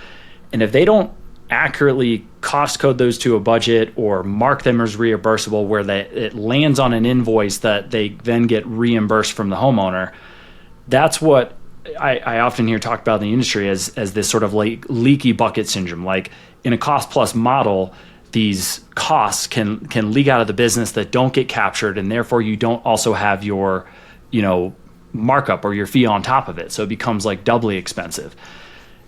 And if they don't accurately cost code those to a budget or mark them as reimbursable where it lands on an invoice that they then get reimbursed from the homeowner, that's what I often hear talked about in the industry as this sort of like leaky bucket syndrome. Like in a cost plus model, these costs can leak out of the business that don't get captured, and therefore you don't also have your markup or your fee on top of it. So it becomes like doubly expensive.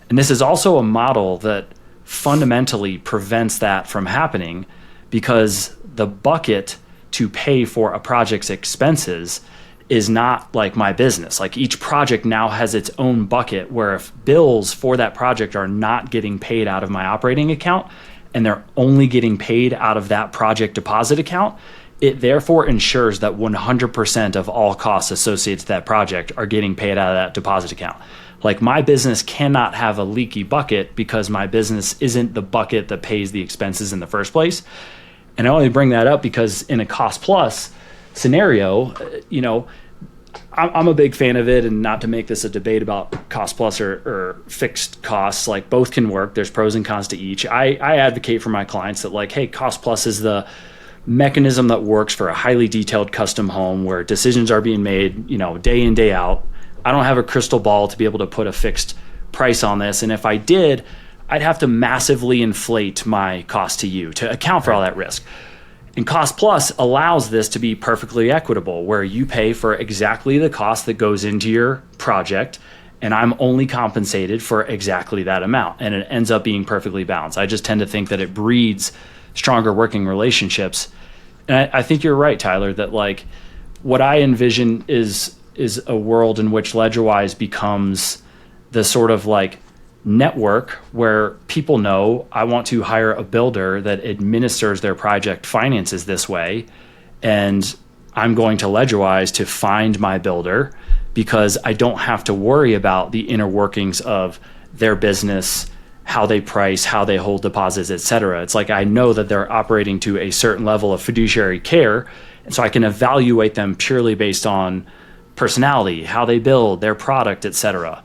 And this is also a model that fundamentally prevents that from happening, because the bucket to pay for a project's expenses is not like my business. Like each project now has its own bucket where if bills for that project are not getting paid out of my operating account and they're only getting paid out of that project deposit account, it therefore ensures that 100% of all costs associated to that project are getting paid out of that deposit account. Like my business cannot have a leaky bucket because my business isn't the bucket that pays the expenses in the first place. And I only bring that up because in a cost plus scenario, I'm a big fan of it, and not to make this a debate about cost plus or fixed costs, like both can work. There's pros and cons to each. I advocate for my clients that like, hey, cost plus is the mechanism that works for a highly detailed custom home where decisions are being made, day in, day out. I don't have a crystal ball to be able to put a fixed price on this. And if I did, I'd have to massively inflate my cost to you to account for all that risk. And cost plus allows this to be perfectly equitable, where you pay for exactly the cost that goes into your project, and I'm only compensated for exactly that amount. And it ends up being perfectly balanced. I just tend to think that it breeds stronger working relationships. And I think you're right, Tyler, that like what I envision is a world in which LedgerWise becomes the sort of like network where people know I want to hire a builder that administers their project finances this way, and I'm going to LedgerWise to find my builder because I don't have to worry about the inner workings of their business, how they price, how they hold deposits, etc. It's like I know that they're operating to a certain level of fiduciary care, and so I can evaluate them purely based on personality, how they build their product, etc.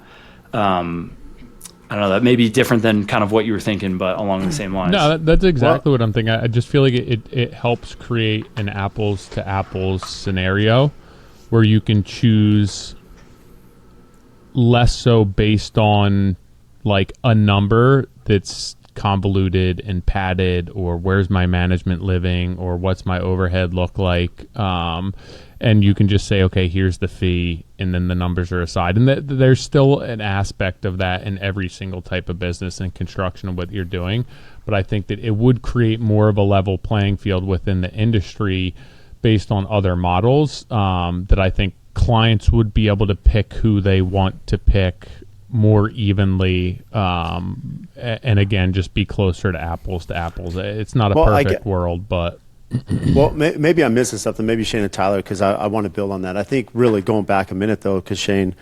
I don't know, that may be different than kind of what you were thinking, but along the same lines. No, that's exactly what I'm thinking. I just feel like it helps create an apples to apples scenario where you can choose less so based on like a number that's convoluted and padded, or where's my management living, or what's my overhead look like, and you can just say, okay, here's the fee, and then the numbers are aside. And there's still an aspect of that in every single type of business and construction of what you're doing. But I think that it would create more of a level playing field within the industry based on other models, that I think clients would be able to pick who they want to pick more evenly, and again, just be closer to apples. It's not a perfect world, but... Well, maybe I'm missing something. Maybe Shane and Tyler, because I want to build on that. I think really going back a minute, though, because Shane,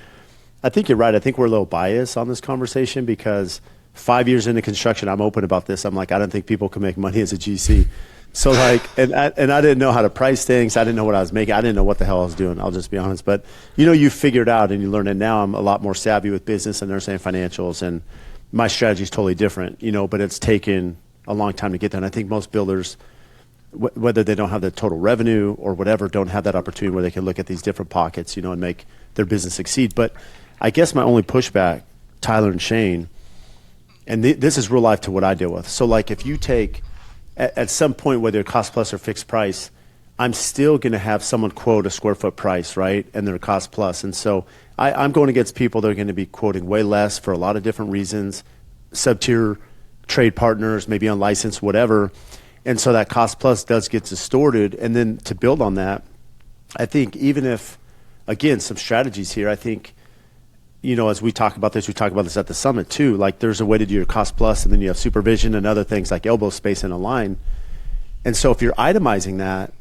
I think you're right. I think we're a little biased on this conversation because 5 years into construction, I'm open about this. I'm like, I don't think people can make money as a GC. So like, and I didn't know how to price things. I didn't know what I was making. I didn't know what the hell I was doing. I'll just be honest. But you figured out and you learned it. Now I'm a lot more savvy with business and understanding financials, and my strategy is totally different. But it's taken a long time to get there. And I think most builders, whether they don't have the total revenue or whatever, don't have that opportunity where they can look at these different pockets, and make their business succeed. But I guess my only pushback, Tyler and Shane, and this is real life to what I deal with. So like if you take at some point, whether cost plus or fixed price, I'm still going to have someone quote a square foot price, right? And they're cost plus. And so I'm going against people that are going to be quoting way less for a lot of different reasons, sub-tier trade partners, maybe unlicensed, whatever. And so that cost plus does get distorted. And then to build on that, I think even if, again, some strategies here, I think, as we talk about this at the summit too, like there's a way to do your cost plus, and then you have supervision and other things like elbow space and align. And so if you're itemizing that,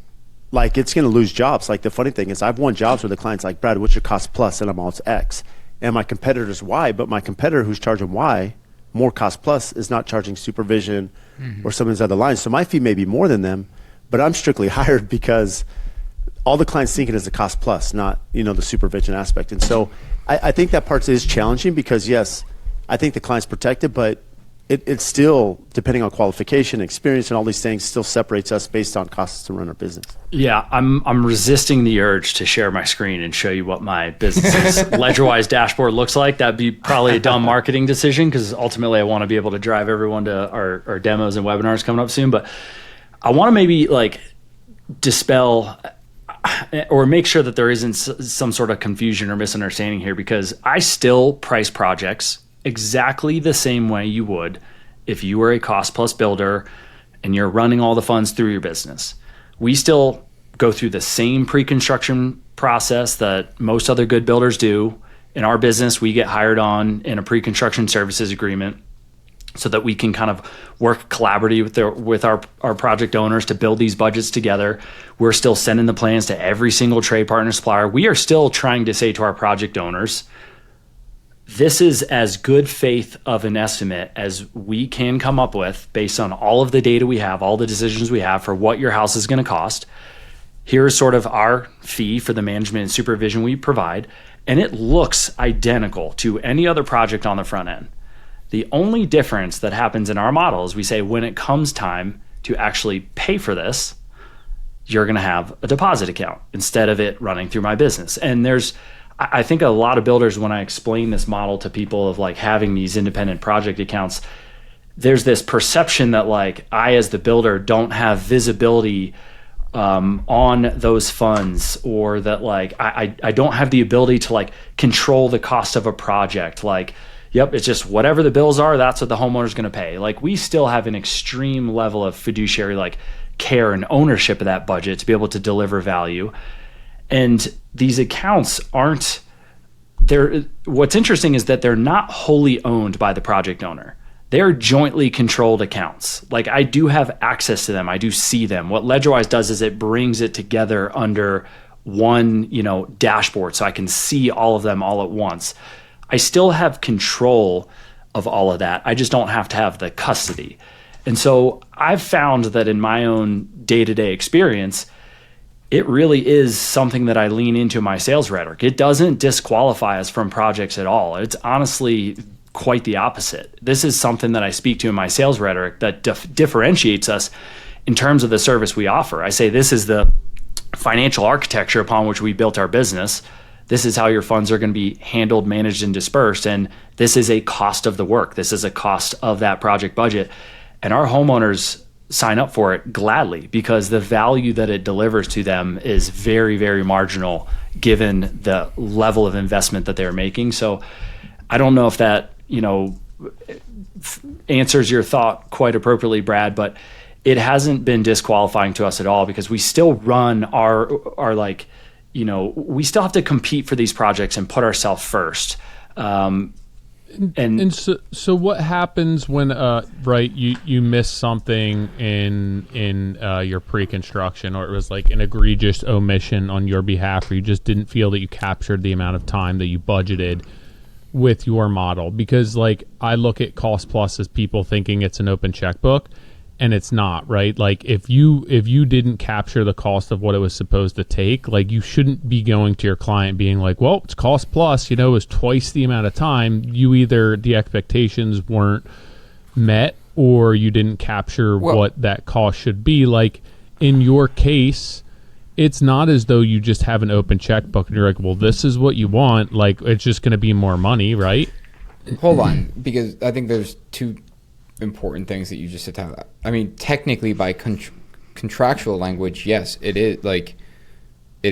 like it's going to lose jobs. Like the funny thing is I've won jobs where the client's like, Brad, what's your cost plus? And I'm all, it's X. And my competitor's Y, but my competitor who's charging Y, more cost plus, is not charging supervision or some of these other lines. So my fee may be more than them, but I'm strictly hired because all the clients think it is a cost plus, not, the supervision aspect. And so I think that part is challenging because, yes, I think the client's protected, but it's still, depending on qualification, experience, and all these things, still separates us based on costs to run our business. Yeah, I'm resisting the urge to share my screen and show you what my business's LedgerWise dashboard looks like. That'd be probably a dumb marketing decision because ultimately I want to be able to drive everyone to our demos and webinars coming up soon. But I want to maybe dispel or make sure that there isn't some sort of confusion or misunderstanding here, because I still price projects exactly the same way you would if you were a cost plus builder and you're running all the funds through your business. We still go through the same pre-construction process that most other good builders do. In our business, we get hired on in a pre-construction services agreement so that we can kind of work collaboratively with our project owners to build these budgets together. We're still sending the plans to every single trade partner supplier. We are still trying to say to our project owners, this is as good faith of an estimate as we can come up with based on all of the data we have, all the decisions we have for what your house is going to cost. Here's sort of our fee for the management and supervision we provide, and it looks identical to any other project on the front end. The only difference that happens in our model is we say when it comes time to actually pay for this, you're going to have a deposit account instead of it running through my business. And I think a lot of builders, when I explain this model to people of having these independent project accounts, there's this perception that I, as the builder, don't have visibility on those funds, or that I don't have the ability to control the cost of a project. Yep, it's just whatever the bills are, that's what the homeowner's going to pay. We still have an extreme level of fiduciary care and ownership of that budget to be able to deliver value. And these accounts aren't there. What's interesting is that they're not wholly owned by the project owner. They're jointly controlled accounts. I do have access to them. I do see them. What LedgerWise does is it brings it together under one, dashboard, so I can see all of them all at once. I still have control of all of that. I just don't have to have the custody. And so I've found that in my own day-to-day experience, it really is something that I lean into my sales rhetoric. It doesn't disqualify us from projects at all. It's honestly quite the opposite. This is something that I speak to in my sales rhetoric that differentiates us in terms of the service we offer. I say this is the financial architecture upon which we built our business. This is how your funds are going to be handled, managed, and dispersed. And this is a cost of the work. This is a cost of that project budget. And our homeowners sign up for it gladly because the value that it delivers to them is very, very marginal given the level of investment that they're making. So I don't know if that, answers your thought quite appropriately, Brad, but it hasn't been disqualifying to us at all because we still run our we still have to compete for these projects and put ourselves first. And so what happens when you miss something in your pre-construction, or it was an egregious omission on your behalf, or you just didn't feel that you captured the amount of time that you budgeted with your model? Because I look at cost plus as people thinking it's an open checkbook, and it's not, right? If you didn't capture the cost of what it was supposed to take, you shouldn't be going to your client being well, it's cost plus, it was twice the amount of time. You either the expectations weren't met or you didn't capture what that cost should be. In your case, it's not as though you just have an open checkbook and you're well, this is what you want. It's just going to be more money, right? Hold on, because I think there's two important things that you just said. I mean, technically by contractual language, yes, it is it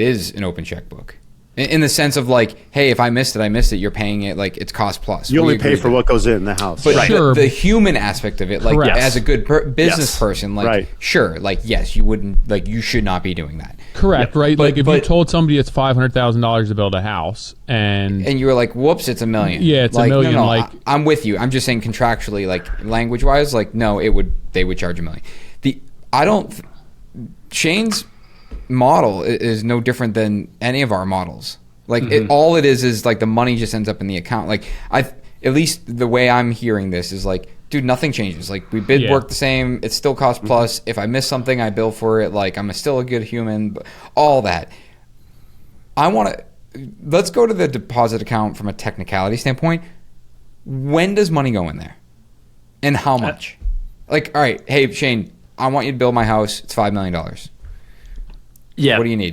is an open checkbook, In the sense of like, hey, if I missed it, I missed it. You're paying it like it's cost plus. You only pay for what goes in the house. But Sure. the human aspect of it, like as a good business person, like sure, like yes, you wouldn't like you should not be doing that. Correct, right? But, like if you told somebody it's $500,000 to build a house, and you were like, whoops, it's $1 million. Yeah, it's like, $1 million. No, like I'm with you. I'm just saying contractually, like language wise, like no, they would charge $1 million. Shane's model is no different than any of our models. Like all it is like the money just ends up in the account. Like at least the way I'm hearing this is like, dude, nothing changes. Like we bid work the same. It's still cost plus. If I miss something, I bill for it. Like I'm still a good human. All that. Let's go to the deposit account from a technicality standpoint. When does money go in there? And how much? Like, all right, hey Shane, I want you to build my house. It's $5 million. Yeah. What do you need?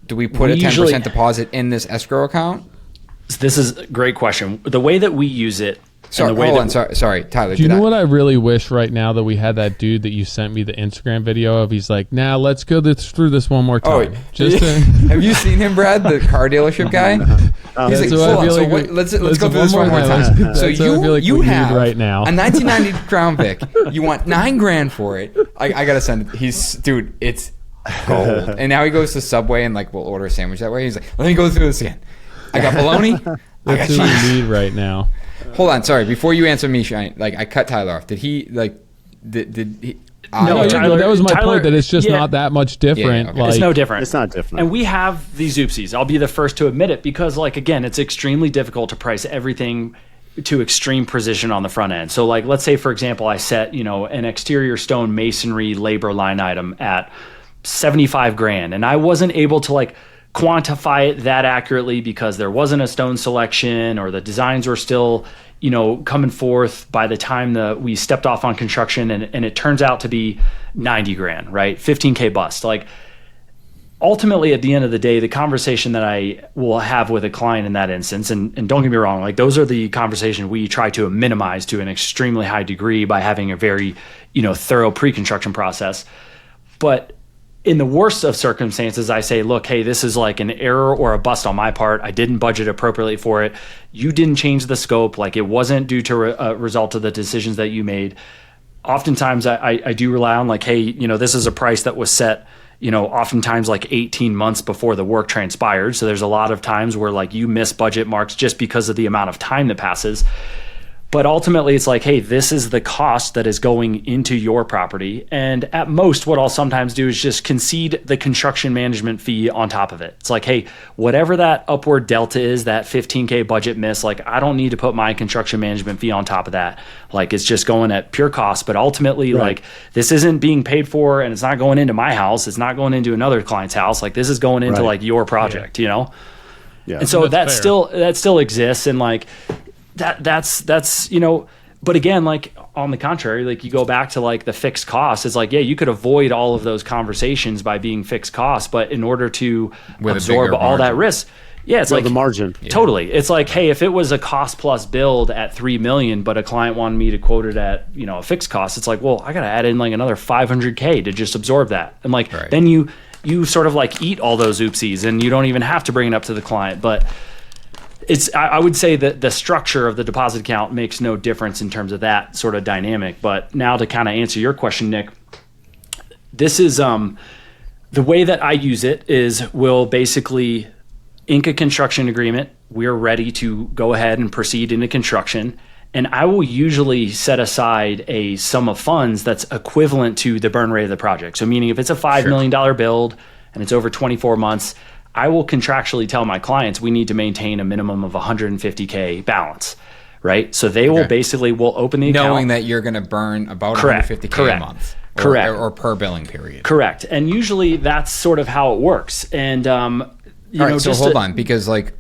Do we put a 10% deposit in this escrow account? This is a great question. The way that we use it. Sorry, Tyler. Do you know what I really wish right now that we had that dude that you sent me the Instagram video of? He's like, now let's go through this one more time. Have you seen him, Brad, the car delership guy? He's like, let's go through this one more time. So you have right now a 1990 Crown Vic. You want $9,000 for it. I gotta send it. Dude, it's gold. And now he goes to Subway and like we'll order a sandwich that way. He's like, let me go through this again. I got bologna. That's who we need right now. Hold on, sorry. Before you answer me, Shane, like I cut Tyler off. Did he like? Did he? No, Tyler, that was my point. That it's just not that much different. Yeah, okay. Like, it's no different. It's not different. And we have these oopsies. I'll be the first to admit it because, like, again, it's extremely difficult to price everything to extreme precision on the front end. So, like, let's say, for example, I set an exterior stone masonry labor line item at $75,000, and I wasn't able to like quantify it that accurately because there wasn't a stone selection or the designs were still coming forth by the time that we stepped off on construction, and it turns out to be $90,000, right? $15K bust. Like ultimately at the end of the day, the conversation that I will have with a client in that instance, and don't get me wrong, like those are the conversations we try to minimize to an extremely high degree by having a very thorough pre-construction process. But in the worst of circumstances, I say, look, hey, this is like an error or a bust on my part. I didn't budget appropriately for it. You didn't change the scope. Like it wasn't due to a result of the decisions that you made. Oftentimes I do rely on like, hey, this is a price that was set, oftentimes like 18 months before the work transpired. So there's a lot of times where like you miss budget marks just because of the amount of time that passes. But ultimately, it's like, hey, this is the cost that is going into your property. And at most, what I'll sometimes do is just concede the construction management fee on top of it. It's like, hey, whatever that upward delta is, that $15K budget miss, like I don't need to put my construction management fee on top of that. Like it's just going at pure cost. But ultimately, like this isn't being paid for and it's not going into my house. It's not going into another client's house. Like this is going into like your project, Yeah. And so that still exists. And like, that's but again, like on the contrary, like you go back to like the fixed costs, it's like, yeah, you could avoid all of those conversations by being fixed costs, but in order to absorb all that risk, it's like the margin. Totally. It's like, hey, if it was a cost plus build at $3 million, but a client wanted me to quote it at, a fixed cost, it's like, well, I got to add in like another $500K to just absorb that. And like, then you sort of like eat all those oopsies and you don't even have to bring it up to the client. But I would say that the structure of the deposit account makes no difference in terms of that sort of dynamic. But now to kind of answer your question, Nick, this is the way that I use it is we'll basically ink a construction agreement. We're ready to go ahead and proceed into construction. And I will usually set aside a sum of funds that's equivalent to the burn rate of the project. So meaning if it's a $5 million build and it's over 24 months, I will contractually tell my clients we need to maintain a minimum of $150K balance, right? So they will basically open the account. Knowing that you're going to burn about $150K a month. Or per billing period. Correct. And usually that's sort of how it works. And, so hold on, because like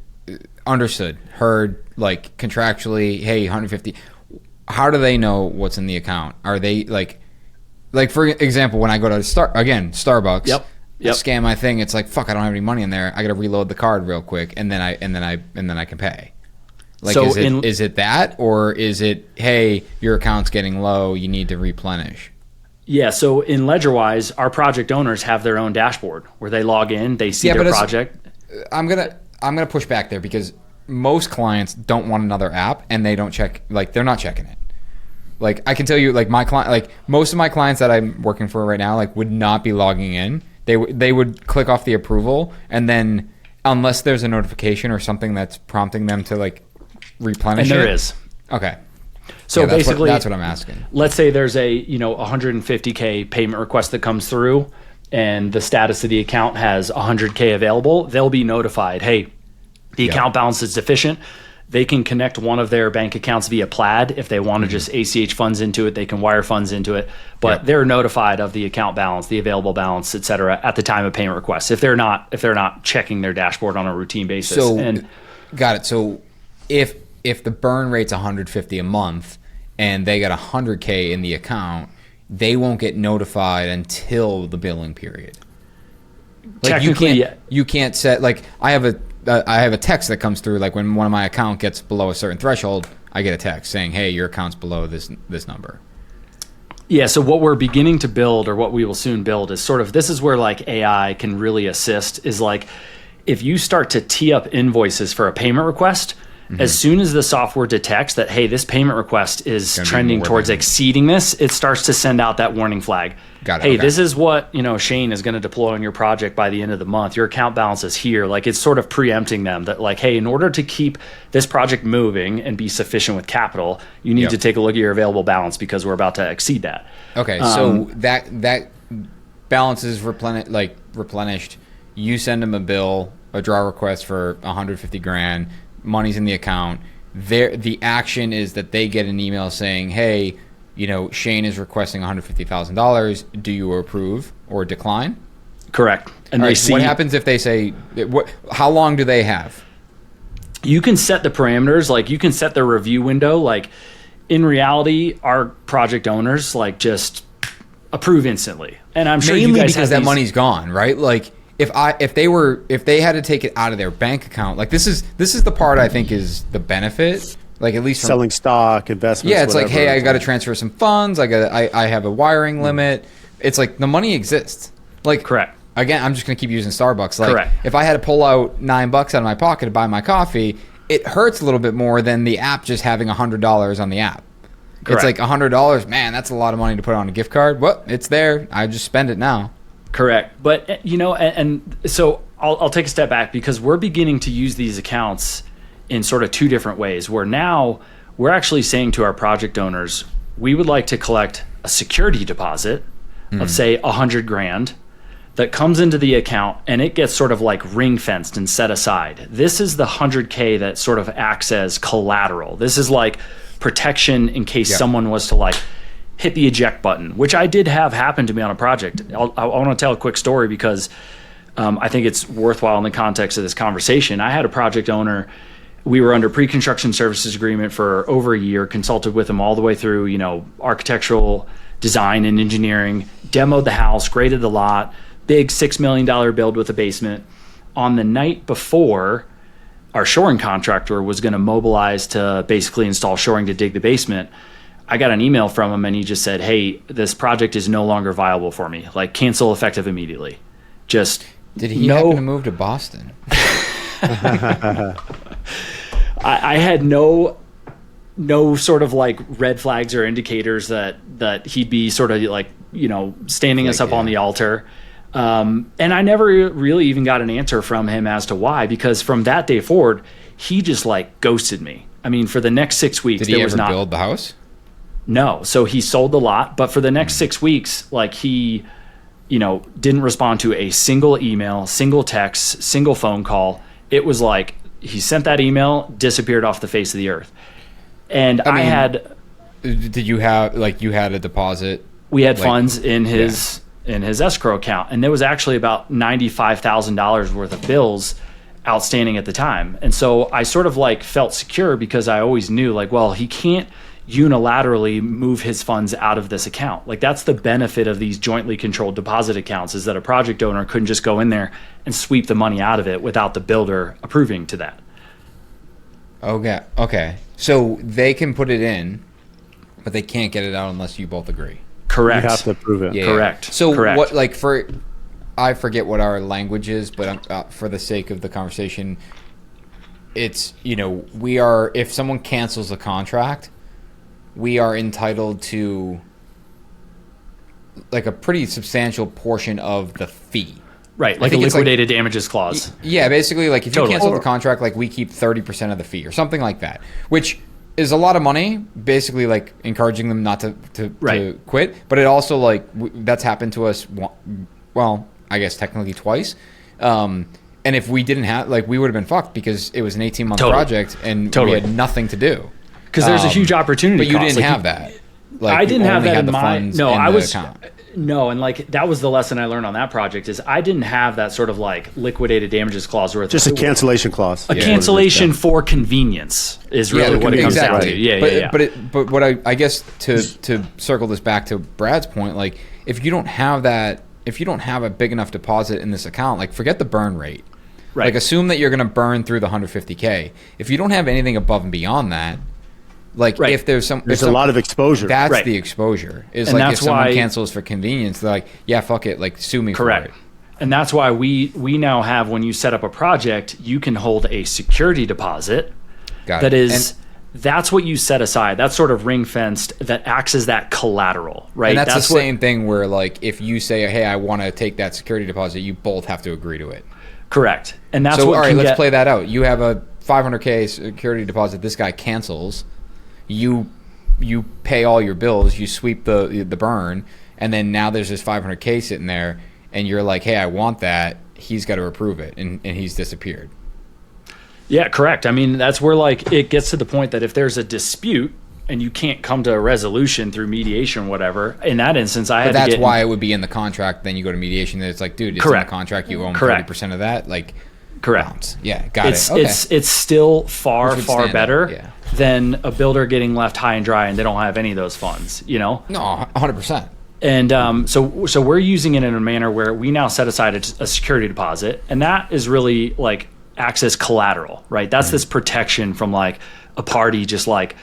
understood, heard, like contractually, hey, 150. How do they know what's in the account? Are they like for example, when I go to Starbucks, Yep. Scan my thing. It's like, fuck, I don't have any money in there. I got to reload the card real quick, and then I can pay. Like, so is it that, or is it, hey, your account's getting low, you need to replenish? Yeah. So in LedgerWise, our project owners have their own dashboard where they log in, they see their project. I'm gonna push back there because most clients don't want another app and they don't check, like they're not checking it. Like I can tell you, like my client, like most of my clients that I'm working for right now, like would not be logging in. They would click off the approval, and then unless there's a notification or something that's prompting them to like replenish And it. there is. Okay. So Yeah, basically, that's what I'm asking. Let's say there's a 150K payment request that comes through, and the status of the account has 100K available. They'll be notified, hey, the account balance is deficient. They can connect one of their bank accounts via Plaid. If they want to just ACH funds into it, they can wire funds into it. But they're notified of the account balance, the available balance, et cetera, at the time of payment request. If they're not checking their dashboard on a routine basis. So, got it. So if the burn rate's 150 a month and they got 100K in the account, they won't get notified until the billing period. Like you can't set, like I have a text that comes through, like when one of my account gets below a certain threshold, I get a text saying, hey, your account's below this number. Yeah, so what we're beginning to build, or what we will soon build, is sort of, this is where like AI can really assist, is like if you start to tee up invoices for a payment request, as soon as the software detects that, hey, this payment request is trending towards exceeding this, it starts to send out that warning flag. Got it. Hey, Okay. this is what Shane is going to deploy on your project by the end of the month. Your account balance is here. Like it's sort of preempting them that like, hey, in order to keep this project moving and be sufficient with capital, you need to take a look at your available balance because we're about to exceed that. Okay, so that balance is replenished. You send them a bill, a draw request for 150 grand. Money's in the account. The action is that they get an email saying, hey, Shane is requesting $150,000. Do you approve or decline? Correct. And All they right, see what happens if they say, how long do they have? You can set the parameters, like you can set the review window. Like in reality, our project owners like just approve instantly. And I'm sure Mainly you guys because have that money's gone, right? Like if they had to take it out of their bank account, like this is the part I think is the benefit. Like at least from selling stock, investments. Yeah, it's whatever. like, hey, I got to transfer some funds. I have a wiring limit. It's like the money exists. Like Correct. Again, I'm just gonna keep using Starbucks. Like Correct. if I had to pull out $9 out of my pocket to buy my coffee, it hurts a little bit more than the app just having $100 on the app. Correct. It's like $100. Man, that's a lot of money to put on a gift card. Well, it's there. I just spend it now. Correct. But and so I'll take a step back because we're beginning to use these accounts in sort of two different ways, where now we're actually saying to our project owners, we would like to collect a security deposit of say 100 grand that comes into the account and it gets sort of like ring fenced and set aside. This is the 100K that sort of acts as collateral. This is like protection in case someone was to like hit the eject button, which I did have happen to me on a project. I want to tell a quick story because I think it's worthwhile in the context of this conversation. I had a project owner. We were under pre-construction services agreement for over a year, consulted with them all the way through, architectural design and engineering, demoed the house, graded the lot, big $6 million build with a basement. On the night before, our shoring contractor was going to mobilize to basically install shoring to dig the basement, I got an email from him and he just said, hey, this project is no longer viable for me. Like, cancel effective immediately. Just Did he happen to move to Boston? I had no sort of like red flags or indicators that he'd be sort of like, standing us up on the altar. And I never really even got an answer from him as to why, because from that day forward, he just like ghosted me. I mean, for the next 6 weeks, Did he ever build the house? No. So he sold the lot, but for the next 6 weeks, like he, didn't respond to a single email, single text, single phone call. It was like he sent that email, disappeared off the face of the earth. And I had. Did you have you had a deposit? We had funds in his escrow account, and there was actually about $95,000 worth of bills outstanding at the time. And so I sort of like felt secure because I always knew like, well, he can't unilaterally move his funds out of this account. Like that's the benefit of these jointly controlled deposit accounts, is that a project owner couldn't just go in there and sweep the money out of it without the builder approving to that. Okay. So they can put it in, but they can't get it out unless you both agree. Correct. You have to approve it. Yeah. Correct. So Correct. what, like I forget what our language is, but for the sake of the conversation, it's, we are, if someone cancels a contract, we are entitled to like a pretty substantial portion of the fee. Right, like a liquidated damages clause. Yeah, basically, like if you cancel the contract, like we keep 30% of the fee or something like that, which is a lot of money, basically like encouraging them not to quit. But it also like that's happened to us, well, I guess technically twice. And if we didn't have, like, we would have been fucked because it was an 18-month project and we had nothing to do. Because there's a huge opportunity But you didn't have that. Like, I didn't have that in my, no, I was, account. no, and like that was the lesson I learned on that project is I didn't have that sort of like liquidated damages clause where it's just a cancellation clause. A cancellation for convenience is really what it comes down to. Yeah, But what I guess to circle this back to Brad's point, like if you don't have that, if you don't have a big enough deposit in this account, like forget the burn rate. Right. Like assume that you're going to burn through the 150K. If you don't have anything above and beyond that, like if there's a lot of exposure. That's the exposure. Is and like if someone cancels for convenience, they're like, yeah, fuck it, like sue me for it. And that's why we now have, when you set up a project, you can hold a security deposit. That is, that's what you set aside. That's sort of ring fenced. That acts as that collateral, right? And that's the same thing where like if you say, hey, I want to take that security deposit, you both have to agree to it. Correct. And that's so, what. All right, let's play that out. You have a $500K security deposit. This guy cancels. You pay all your bills. You sweep the burn, and then now there's this $500K sitting there, and you're like, hey, I want that. He's got to approve it, and he's disappeared. Yeah, correct. I mean, that's where like it gets to the point that if there's a dispute and you can't come to a resolution through mediation or whatever, in that instance, that's why it would be in the contract. Then you go to mediation. Then it's like, dude, it's in the contract. You own 30% of that. Like, correct. Yeah, got it. Okay. It's still far better than a builder getting left high and dry and they don't have any of those funds. You know? No, 100%. And so we're using it in a manner where we now set aside a security deposit, and that is really like acts as collateral, right? That's this protection from like a party just like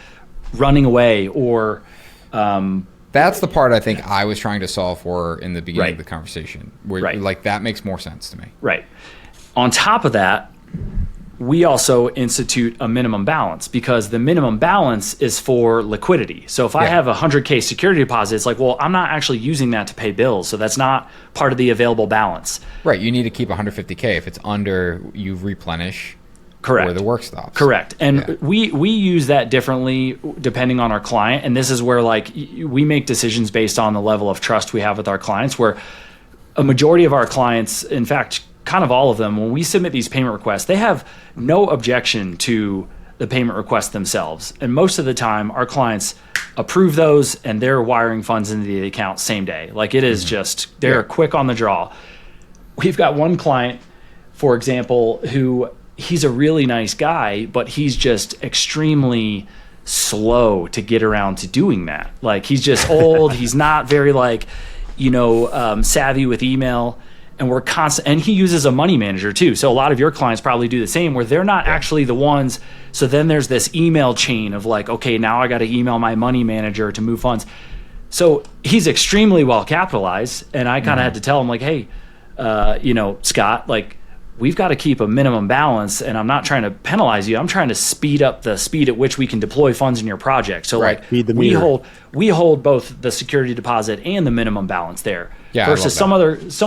running away or that's the part I think I was trying to solve for in the beginning of the conversation where like that makes more sense to me. Right. On top of that, we also institute a minimum balance because the minimum balance is for liquidity. So if I have a 100K security deposit, it's like, well, I'm not actually using that to pay bills. So that's not part of the available balance. Right. You need to keep 150K. If it's under, you replenish. Correct. Where the work stops. Correct. And we use that differently depending on our client. And this is where like we make decisions based on the level of trust we have with our clients, where a majority of our clients, in fact, kind of all of them, when we submit these payment requests, they have no objection to the payment requests themselves. And most of the time, our clients approve those and they're wiring funds into the account same day. Like it is just, they're quick on the draw. We've got one client, for example, who he's a really nice guy, but he's just extremely slow to get around to doing that. Like he's just old. He's not very like, savvy with email. And we're constant, and he uses a money manager too. So a lot of your clients probably do the same, where they're not actually the ones. So then there's this email chain of like, okay, now I got to email my money manager to move funds. So he's extremely well capitalized, and I kind of had to tell him like, hey, Scott, like we've got to keep a minimum balance, and I'm not trying to penalize you. I'm trying to speed up the speed at which we can deploy funds in your project. So like we hold both the security deposit and the minimum balance there. Yeah, versus some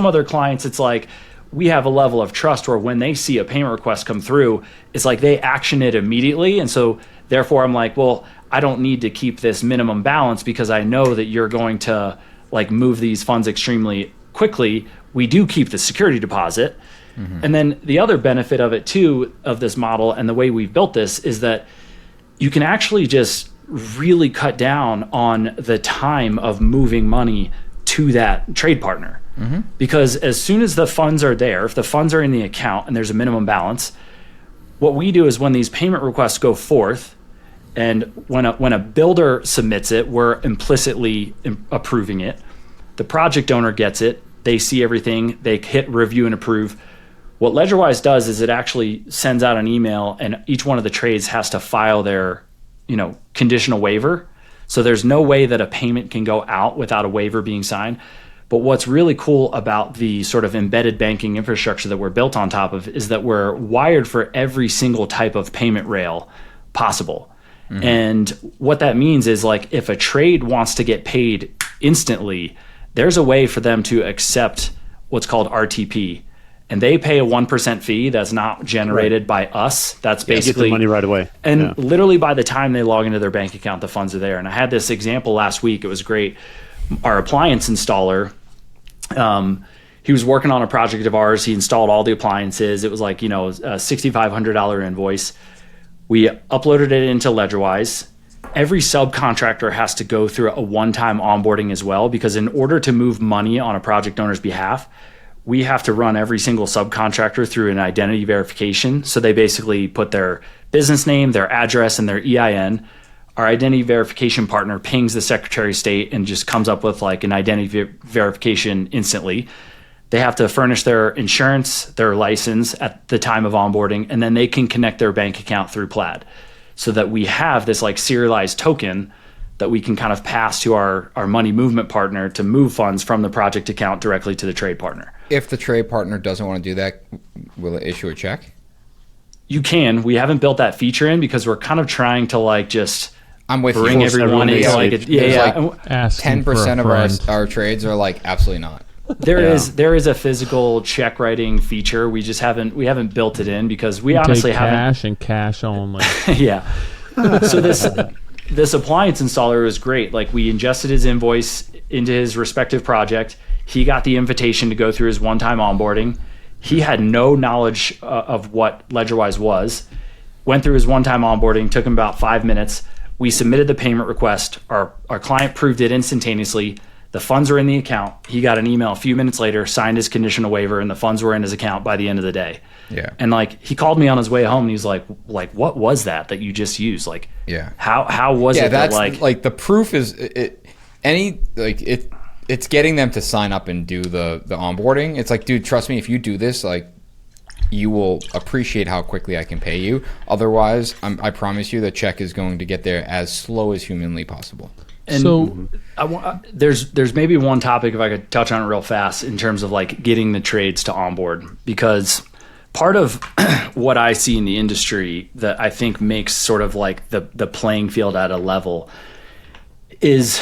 other clients, it's like we have a level of trust where when they see a payment request come through, it's like they action it immediately. And so therefore I'm like, well, I don't need to keep this minimum balance because I know that you're going to like move these funds extremely quickly. We do keep the security deposit. And then the other benefit of it too, of this model and the way we've built this, is that you can actually just really cut down on the time of moving money to that trade partner. Because as soon as the funds are there, if the funds are in the account and there's a minimum balance, what we do is when these payment requests go forth, and when a builder submits it, we're implicitly approving it. The project owner gets it, they see everything, they hit review and approve. What LedgerWise does is it actually sends out an email, and each one of the trades has to file their, conditional waiver. So there's no way that a payment can go out without a waiver being signed. But what's really cool about the sort of embedded banking infrastructure that we're built on top of is that we're wired for every single type of payment rail possible. And what that means is, like, if a trade wants to get paid instantly, there's a way for them to accept what's called RTP. And they pay a 1% fee that's not generated by us. That's basically get the money right away. And literally by the time they log into their bank account, the funds are there. And I had this example last week. It was great. Our appliance installer, he was working on a project of ours. He installed all the appliances. It was like, a $6,500 invoice. We uploaded it into LedgerWise. Every subcontractor has to go through a one-time onboarding as well, because in order to move money on a project owner's behalf, we have to run every single subcontractor through an identity verification. So they basically put their business name, their address, and their EIN. Our identity verification partner pings the Secretary of State and just comes up with like an identity verification instantly. They have to furnish their insurance, their license at the time of onboarding, and then they can connect their bank account through Plaid, so that we have this like serialized token that we can kind of pass to our money movement partner to move funds from the project account directly to the trade partner. If the trade partner doesn't want to do that, will it issue a check? You can. We haven't built that feature in because we're kind of trying to like just I'm with bring you. everyone into like a, yeah. Like Asking 10% of for a friend. our trades are like absolutely not. There is a physical check writing feature. We just haven't built it in because we honestly Take haven't. cash and cash only. Yeah. So this appliance installer was great. Like, we ingested his invoice into his respective project. He got the invitation to go through his one-time onboarding. He had no knowledge of what LedgerWise was. Went through his one-time onboarding. Took him about 5 minutes. We submitted the payment request. Our client proved it instantaneously. The funds are in the account. He got an email a few minutes later, signed his conditional waiver, and the funds were in his account by the end of the day. Yeah. And like, he called me on his way home and he's like, what was that you just used? Like, yeah. How was it that's that like the proof is it's getting them to sign up and do the onboarding. It's like, dude, trust me, if you do this, like, you will appreciate how quickly I can pay you. Otherwise, I promise you the check is going to get there as slow as humanly possible. And So there's maybe one topic, if I could touch on it real fast, in terms of like getting the trades to onboard, because part of what I see in the industry that I think makes sort of like the playing field at a level is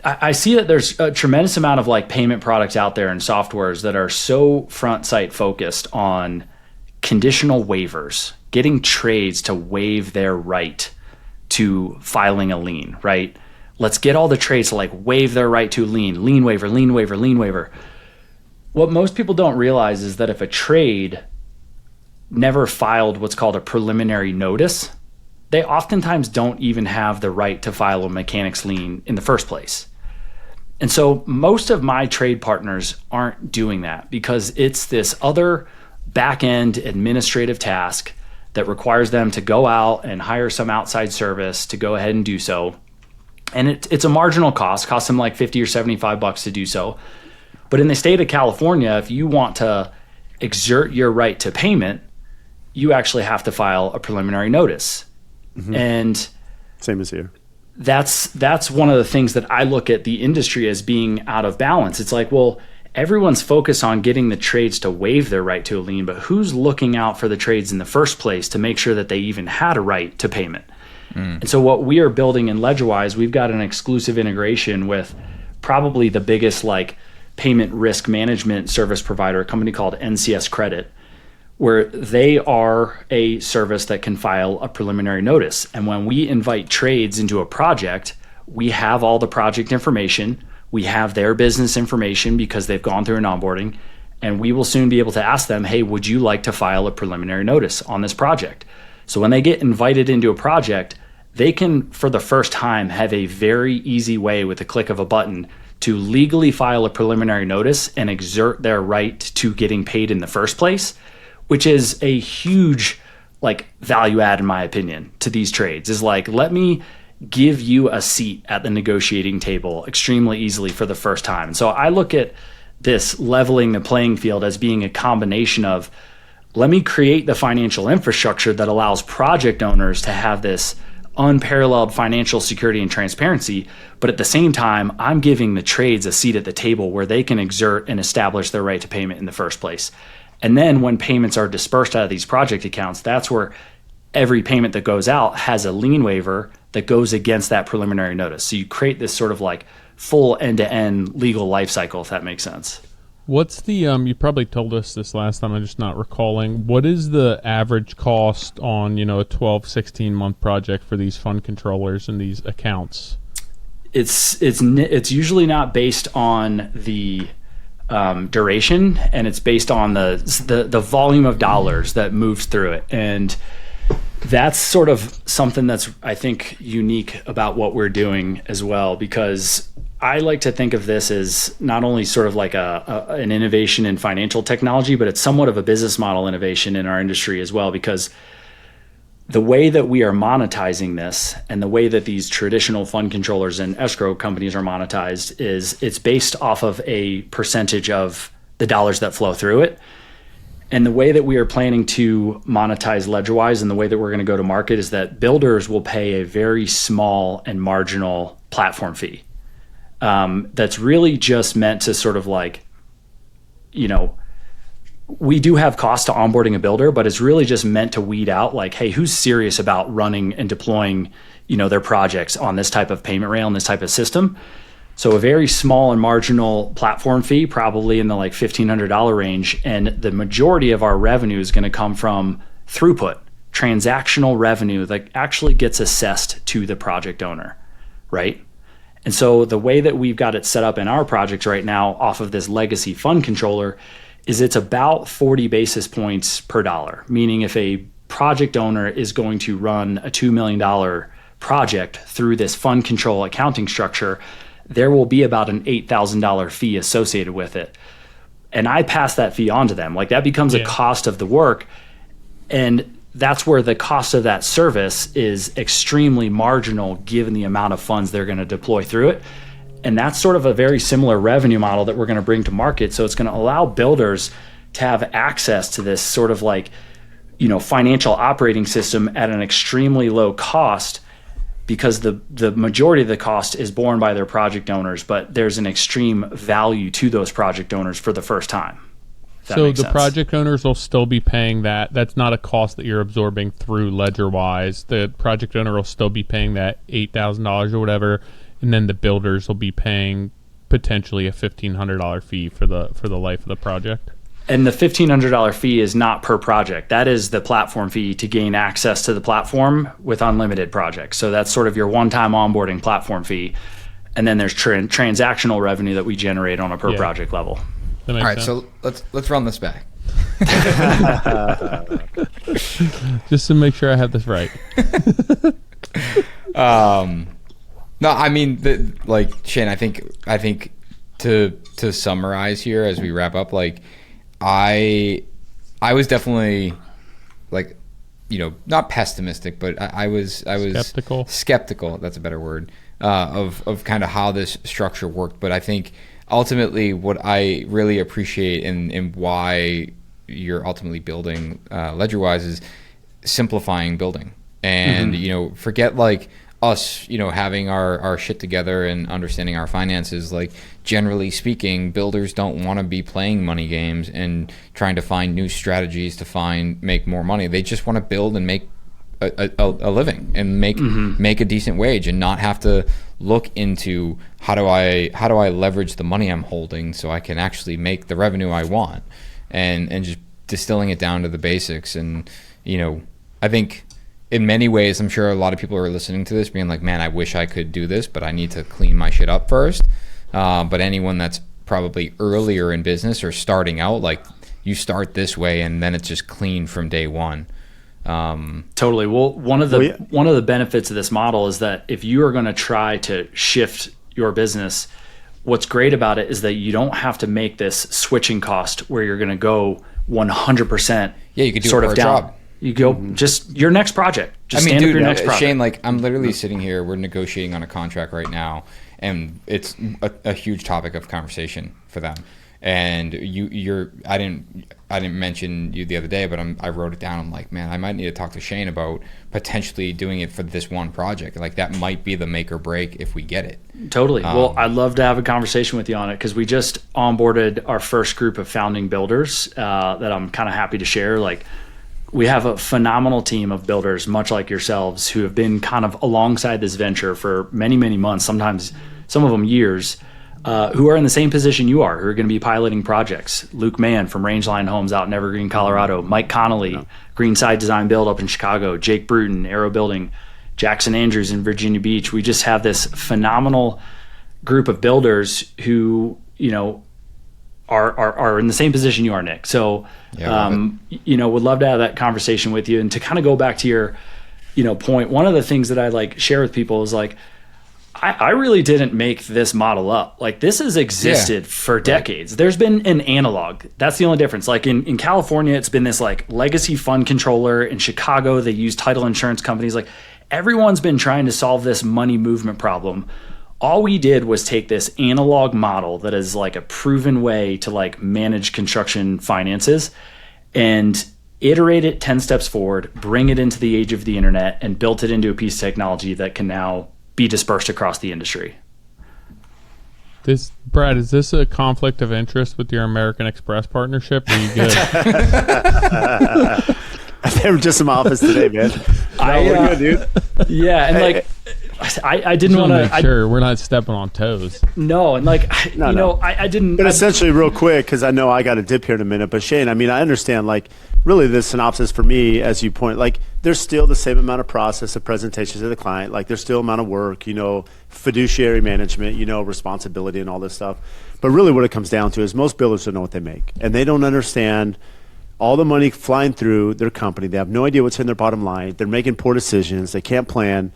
I see that there's a tremendous amount of like payment products out there and softwares that are so front sight focused on conditional waivers, getting trades to waive their right to filing a lien, right? Let's get all the trades to like waive their right to lien waiver, lien waiver, lien waiver. What most people don't realize is that if a trade never filed what's called a preliminary notice, they oftentimes don't even have the right to file a mechanics lien in the first place. And so most of my trade partners aren't doing that because it's this other back-end administrative task that requires them to go out and hire some outside service to go ahead and do so. And it's a marginal cost, costs them like $50 or $75 to do so. But in the state of California, if you want to exert your right to payment, you actually have to file a preliminary notice. Mm-hmm. And same as here. That's one of the things that I look at the industry as being out of balance. It's like, well, everyone's focused on getting the trades to waive their right to a lien, but who's looking out for the trades in the first place to make sure that they even had a right to payment? And so what we are building in LedgerWise, we've got an exclusive integration with probably the biggest like payment risk management service provider, a company called NCS Credit, where they are a service that can file a preliminary notice. And when we invite trades into a project, we have all the project information. We have their business information because they've gone through an onboarding, and we will soon be able to ask them, hey, would you like to file a preliminary notice on this project? So when they get invited into a project, they can, for the first time, have a very easy way with a click of a button to legally file a preliminary notice and exert their right to getting paid in the first place, which is a huge like value add, in my opinion, to these trades. Is like, let me give you a seat at the negotiating table extremely easily for the first time. And so I look at this leveling the playing field as being a combination of, let me create the financial infrastructure that allows project owners to have this unparalleled financial security and transparency, but at the same time, I'm giving the trades a seat at the table where they can exert and establish their right to payment in the first place. And then when payments are dispersed out of these project accounts, that's where every payment that goes out has a lien waiver that goes against that preliminary notice. So you create this sort of like full end-to-end legal life cycle, if that makes sense. What's the you probably told us this last time, I'm just not recalling. What is the average cost on, a 12, 16-month project for these fund controllers and these accounts? It's usually not based on the duration, and it's based on the volume of dollars that moves through it. And that's sort of something that's, I think, unique about what we're doing as well, because I like to think of this as not only sort of like an innovation in financial technology, but it's somewhat of a business model innovation in our industry as well, because the way that we are monetizing this and the way that these traditional fund controllers and escrow companies are monetized is it's based off of a percentage of the dollars that flow through it. And the way that we are planning to monetize LedgerWise and the way that we're going to go to market is that builders will pay a very small and marginal platform fee. That's really just meant to sort of like, we do have cost to onboarding a builder, but it's really just meant to weed out like, hey, who's serious about running and deploying, their projects on this type of payment rail and this type of system. So a very small and marginal platform fee, probably in the like $1,500 range. And the majority of our revenue is going to come from throughput, transactional revenue that actually gets assessed to the project owner, right? And so the way that we've got it set up in our projects right now off of this legacy fund controller is it's about 40 basis points per dollar, meaning if a project owner is going to run a $2 million project through this fund control accounting structure, there will be about an $8,000 fee associated with it. And I pass that fee on to them. Like that becomes a cost of the work. And that's where the cost of that service is extremely marginal given the amount of funds they're going to deploy through it. And that's sort of a very similar revenue model that we're going to bring to market. So it's going to allow builders to have access to this sort of like, financial operating system at an extremely low cost, because the majority of the cost is borne by their project owners, but there's an extreme value to those project owners for the first time. So the project owners will still be paying that. That's not a cost that you're absorbing through LedgerWise. The project owner will still be paying that $8,000 or whatever, and then the builders will be paying potentially a $1,500 fee for the life of the project. And the $1,500 fee is not per project. That is the platform fee to gain access to the platform with unlimited projects. So that's sort of your one-time onboarding platform fee. And then there's transactional revenue that we generate on a per project level. All right, so let's run this back. Just to make sure I have this right. No, I mean, like Shane, I think to summarize here as we wrap up, like I was definitely like, not pessimistic, but I was skeptical. That's a better word of kind of how this structure worked. But I think ultimately what I really appreciate and why you're ultimately building LedgerWise is simplifying building. And, forget like us, having our shit together and understanding our finances. Like generally speaking, builders don't want to be playing money games and trying to find new strategies to make more money. They just want to build and make a living and make a decent wage and not have to look into how do I leverage the money I'm holding so I can actually make the revenue I want, and just distilling it down to the basics. And I think in many ways, I'm sure a lot of people are listening to this being like, man, I wish I could do this, but I need to clean my shit up first. But anyone that's probably earlier in business or starting out, like you start this way and then it's just clean from day one. Totally. Well, one of the benefits of this model is that if you are going to try to shift your business, what's great about it is that you don't have to make this switching cost where you're going to go 100%. Yeah, you could do sort it for of a down. job. You go just your next project. Just stand up your next project. Shane, like I'm literally sitting here. We're negotiating on a contract right now, and it's a huge topic of conversation for them. And I didn't mention you the other day, but I wrote it down. I'm like, man, I might need to talk to Shane about potentially doing it for this one project. Like that might be the make or break if we get it. Totally. Well, I'd love to have a conversation with you on it because we just onboarded our first group of founding builders that I'm kind of happy to share. Like, we have a phenomenal team of builders, much like yourselves, who have been kind of alongside this venture for many, many months, sometimes some of them years, who are in the same position you are, who are going to be piloting projects. Luke Mann from Rangeline Homes out in Evergreen, Colorado. Mike Connolly, Greenside Design Build up in Chicago. Jake Bruton, Aero Building. Jackson Andrews in Virginia Beach. We just have this phenomenal group of builders who, are in the same position you are, Nick. So, would love to have that conversation with you. And to kind of go back to your, point, one of the things that I like share with people is like, I really didn't make this model up. Like, this has existed for decades. There's been an analog. That's the only difference. Like in California, it's been this like legacy fund controller. In Chicago, they use title insurance companies. Like, everyone's been trying to solve this money movement problem. All we did was take this analog model that is like a proven way to like manage construction finances and iterate it 10 steps forward, bring it into the age of the internet, and built it into a piece of technology that can now be dispersed across the industry. Brad, is this a conflict of interest with your American Express partnership? Or are you good? They were just in my office today, man. We're good, dude. Yeah, and like I didn't want to. Sure, we're not stepping on toes. No, and like I didn't. But essentially, real quick, because I know I got to dip here in a minute. But Shane, I mean, I understand. Like, really, the synopsis for me, as you point, like, there's still the same amount of process of presentations to the client. Like, there's still amount of work, fiduciary management, responsibility, and all this stuff. But really, what it comes down to is most builders don't know what they make, and they don't understand all the money flying through their company. They have no idea what's in their bottom line. They're making poor decisions. They can't plan.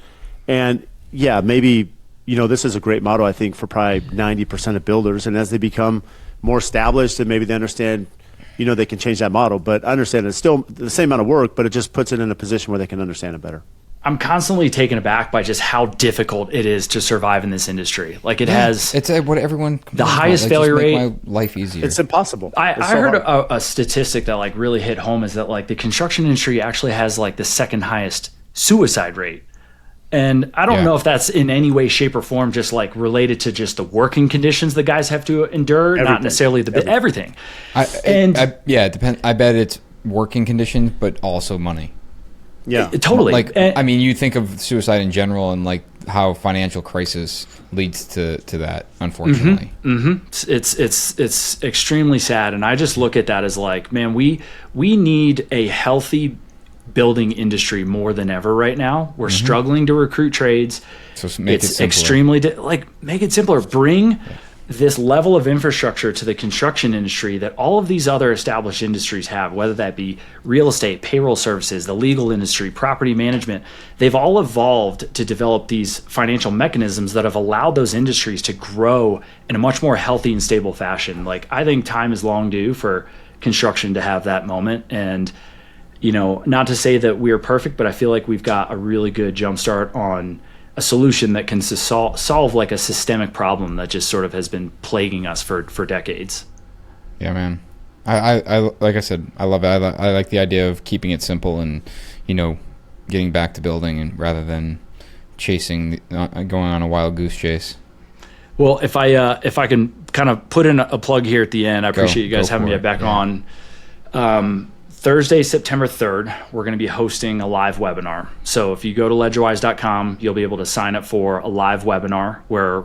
And yeah, maybe, this is a great model, I think, for probably 90% of builders. And as they become more established and maybe they understand, they can change that model. But I understand it's still the same amount of work, but it just puts it in a position where they can understand it better. I'm constantly taken aback by just how difficult it is to survive in this industry. Like, it has... It's what everyone... The highest failure rate... My life easier. It's impossible. I heard a statistic that like really hit home is that like the construction industry actually has like the second highest suicide rate. And I don't know if that's in any way, shape, or form just like related to just the working conditions the guys have to endure, not necessarily everything. It depends. I bet it's working conditions, but also money. Yeah, totally. Like, you think of suicide in general and like how financial crisis leads to that, unfortunately. Mm-hmm. It's extremely sad. And I just look at that as like, man, we need a healthy building industry more than ever right now. We're struggling to recruit trades. So make it simpler. Extremely make it simpler. Bring this level of infrastructure to the construction industry that all of these other established industries have, whether that be real estate, payroll services, the legal industry, property management. They've all evolved to develop these financial mechanisms that have allowed those industries to grow in a much more healthy and stable fashion. Like, I think time is long due for construction to have that moment. And not to say that we're perfect, but I feel like we've got a really good jumpstart on a solution that can solve like a systemic problem that just sort of has been plaguing us for decades. Yeah, man. I like I said, I love it. I like the idea of keeping it simple and, getting back to building and rather than chasing, going on a wild goose chase. Well, if I can kind of put in a plug here at the end, I appreciate you guys having me back on. Thursday, September 3rd, we're going to be hosting a live webinar. So if you go to LedgerWise.com, you'll be able to sign up for a live webinar where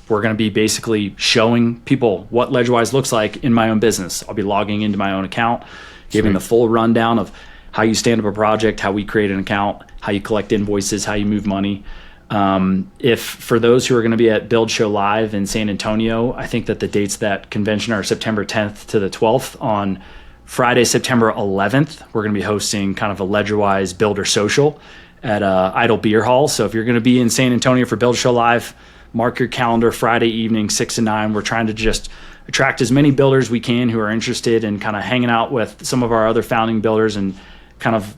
we're going to be basically showing people what LedgerWise looks like in my own business. I'll be logging into my own account, giving the full rundown of how you stand up a project, how we create an account, how you collect invoices, how you move money. If for those who are going to be at Build Show Live in San Antonio, I think that the dates of that convention are September 10th to the 12th. On Friday, September 11th, we're going to be hosting kind of a LedgerWise Builder Social at Idle Beer Hall. So if you're going to be in San Antonio for Build Show Live, mark your calendar Friday evening, 6 to 9. We're trying to just attract as many builders we can who are interested in kind of hanging out with some of our other founding builders and kind of,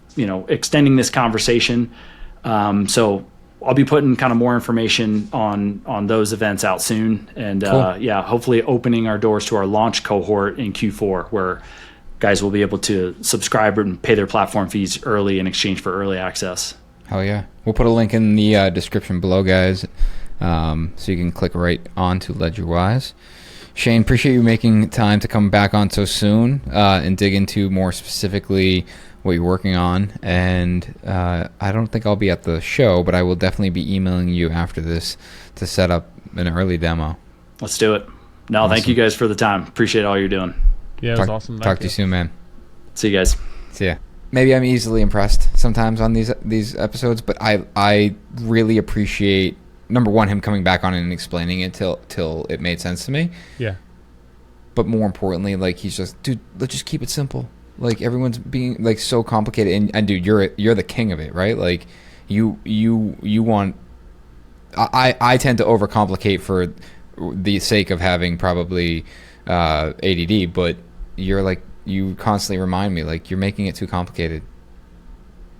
extending this conversation. So I'll be putting kind of more information on those events out soon. And hopefully opening our doors to our launch cohort in Q4, where guys will be able to subscribe and pay their platform fees early in exchange for early access. Hell yeah. We'll put a link in the description below, guys, so you can click right on to LedgerWise. Shane, appreciate you making time to come back on so soon and dig into more specifically what you're working on. And I don't think I'll be at the show, but I will definitely be emailing you after this to set up an early demo. Let's do it. No, awesome. Thank you guys for the time. Appreciate all you're doing. Yeah, it was awesome. Talk to you soon, man. See you guys. See ya. Maybe I'm easily impressed sometimes on these episodes, but I really appreciate, number one, him coming back on and explaining it till it made sense to me. Yeah. But more importantly, like, he's just, dude, let's just keep it simple. Like, everyone's being like so complicated, and dude, you're the king of it, right? Like, you want. I tend to overcomplicate for the sake of having probably ADD, but you're like, you constantly remind me, like, you're making it too complicated.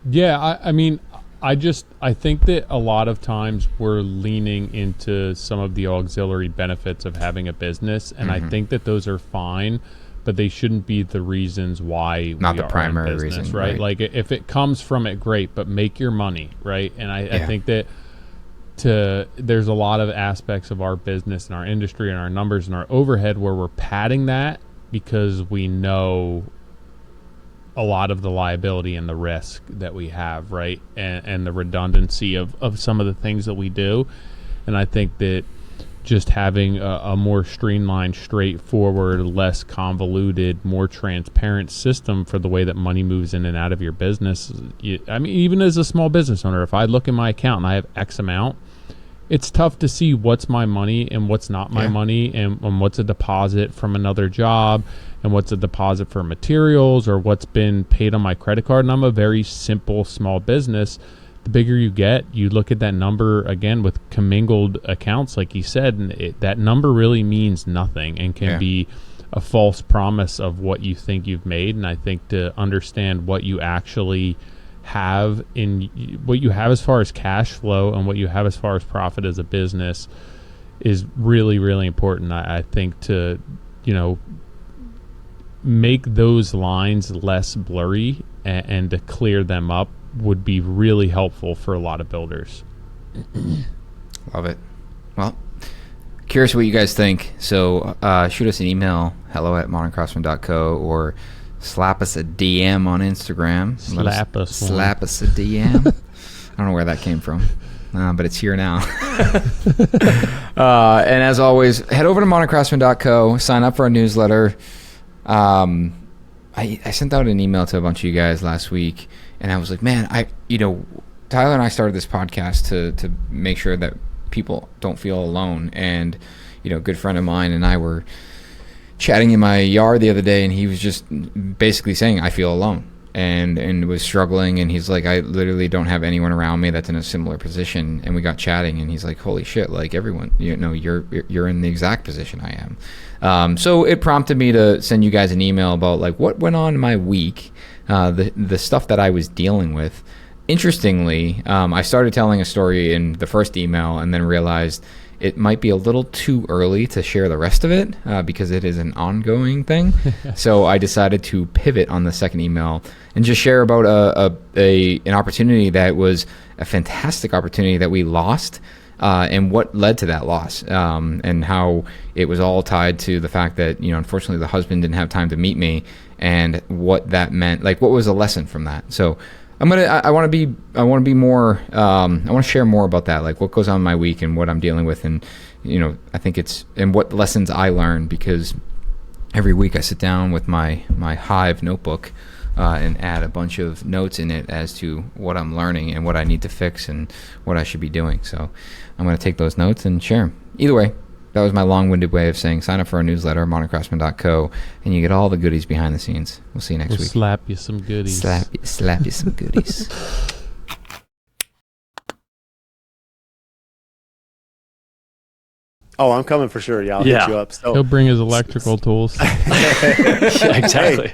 Yeah, I mean, I think that a lot of times we're leaning into some of the auxiliary benefits of having a business, and I think that those are fine, but they shouldn't be the reasons why not we the are primary in business, reason, right? Like, if it comes from it, great, but make your money, right? And I think that there's a lot of aspects of our business and our industry and our numbers and our overhead where we're padding that because we know a lot of the liability and the risk that we have, right? And the redundancy of some of the things that we do. And I think that just having a more streamlined, straightforward, less convoluted, more transparent system for the way that money moves in and out of your business. I mean, even as a small business owner, if I look at my account and I have X amount, it's tough to see what's my money and what's not my money, and what's a deposit from another job and what's a deposit for materials or what's been paid on my credit card. And I'm a very simple small business. The bigger you get, you look at that number again with commingled accounts, like you said, and that number really means nothing and can be a false promise of what you think you've made. And I think to understand what you actually have what you have as far as cash flow and what you have as far as profit as a business is really, really important. I think to, make those lines less blurry and to clear them up would be really helpful for a lot of builders. Love it. Well, curious what you guys think. So shoot us an email, hello@moderncraftsman.co, or slap us a DM on Instagram. Slap us a DM. I don't know where that came from, but it's here now. And as always, head over to moderncraftsman.co, sign up for our newsletter. I sent out an email to a bunch of you guys last week, and I was like, man, Tyler and I started this podcast to make sure that people don't feel alone. And, a good friend of mine and I were chatting in my yard the other day, and he was just basically saying, I feel alone, and was struggling. And he's like, I literally don't have anyone around me that's in a similar position. And we got chatting, and he's like, holy shit, like, everyone, you're in the exact position I am. So it prompted me to send you guys an email about like what went on in my week, the stuff that I was dealing with. Interestingly, I started telling a story in the first email and then realized it might be a little too early to share the rest of it because it is an ongoing thing. So I decided to pivot on the second email and just share about an opportunity that was a fantastic opportunity that we lost, and what led to that loss, and how it was all tied to the fact that, unfortunately the husband didn't have time to meet me, and what that meant, like what was a lesson from that. So I want to be more, I want to share more about that, like what goes on in my week and what I'm dealing with. And, I think and what lessons I learned, because every week I sit down with my Hive notebook, and add a bunch of notes in it as to what I'm learning and what I need to fix and what I should be doing. So I'm going to take those notes and share them. Either way, that was my long-winded way of saying sign up for our newsletter, moderncraftsman.co, and you get all the goodies behind the scenes. We'll see you next week. Slap you some goodies. Slap you some goodies. Oh, I'm coming for sure. Yeah, I'll hit you up. So He'll bring his electrical tools. Exactly.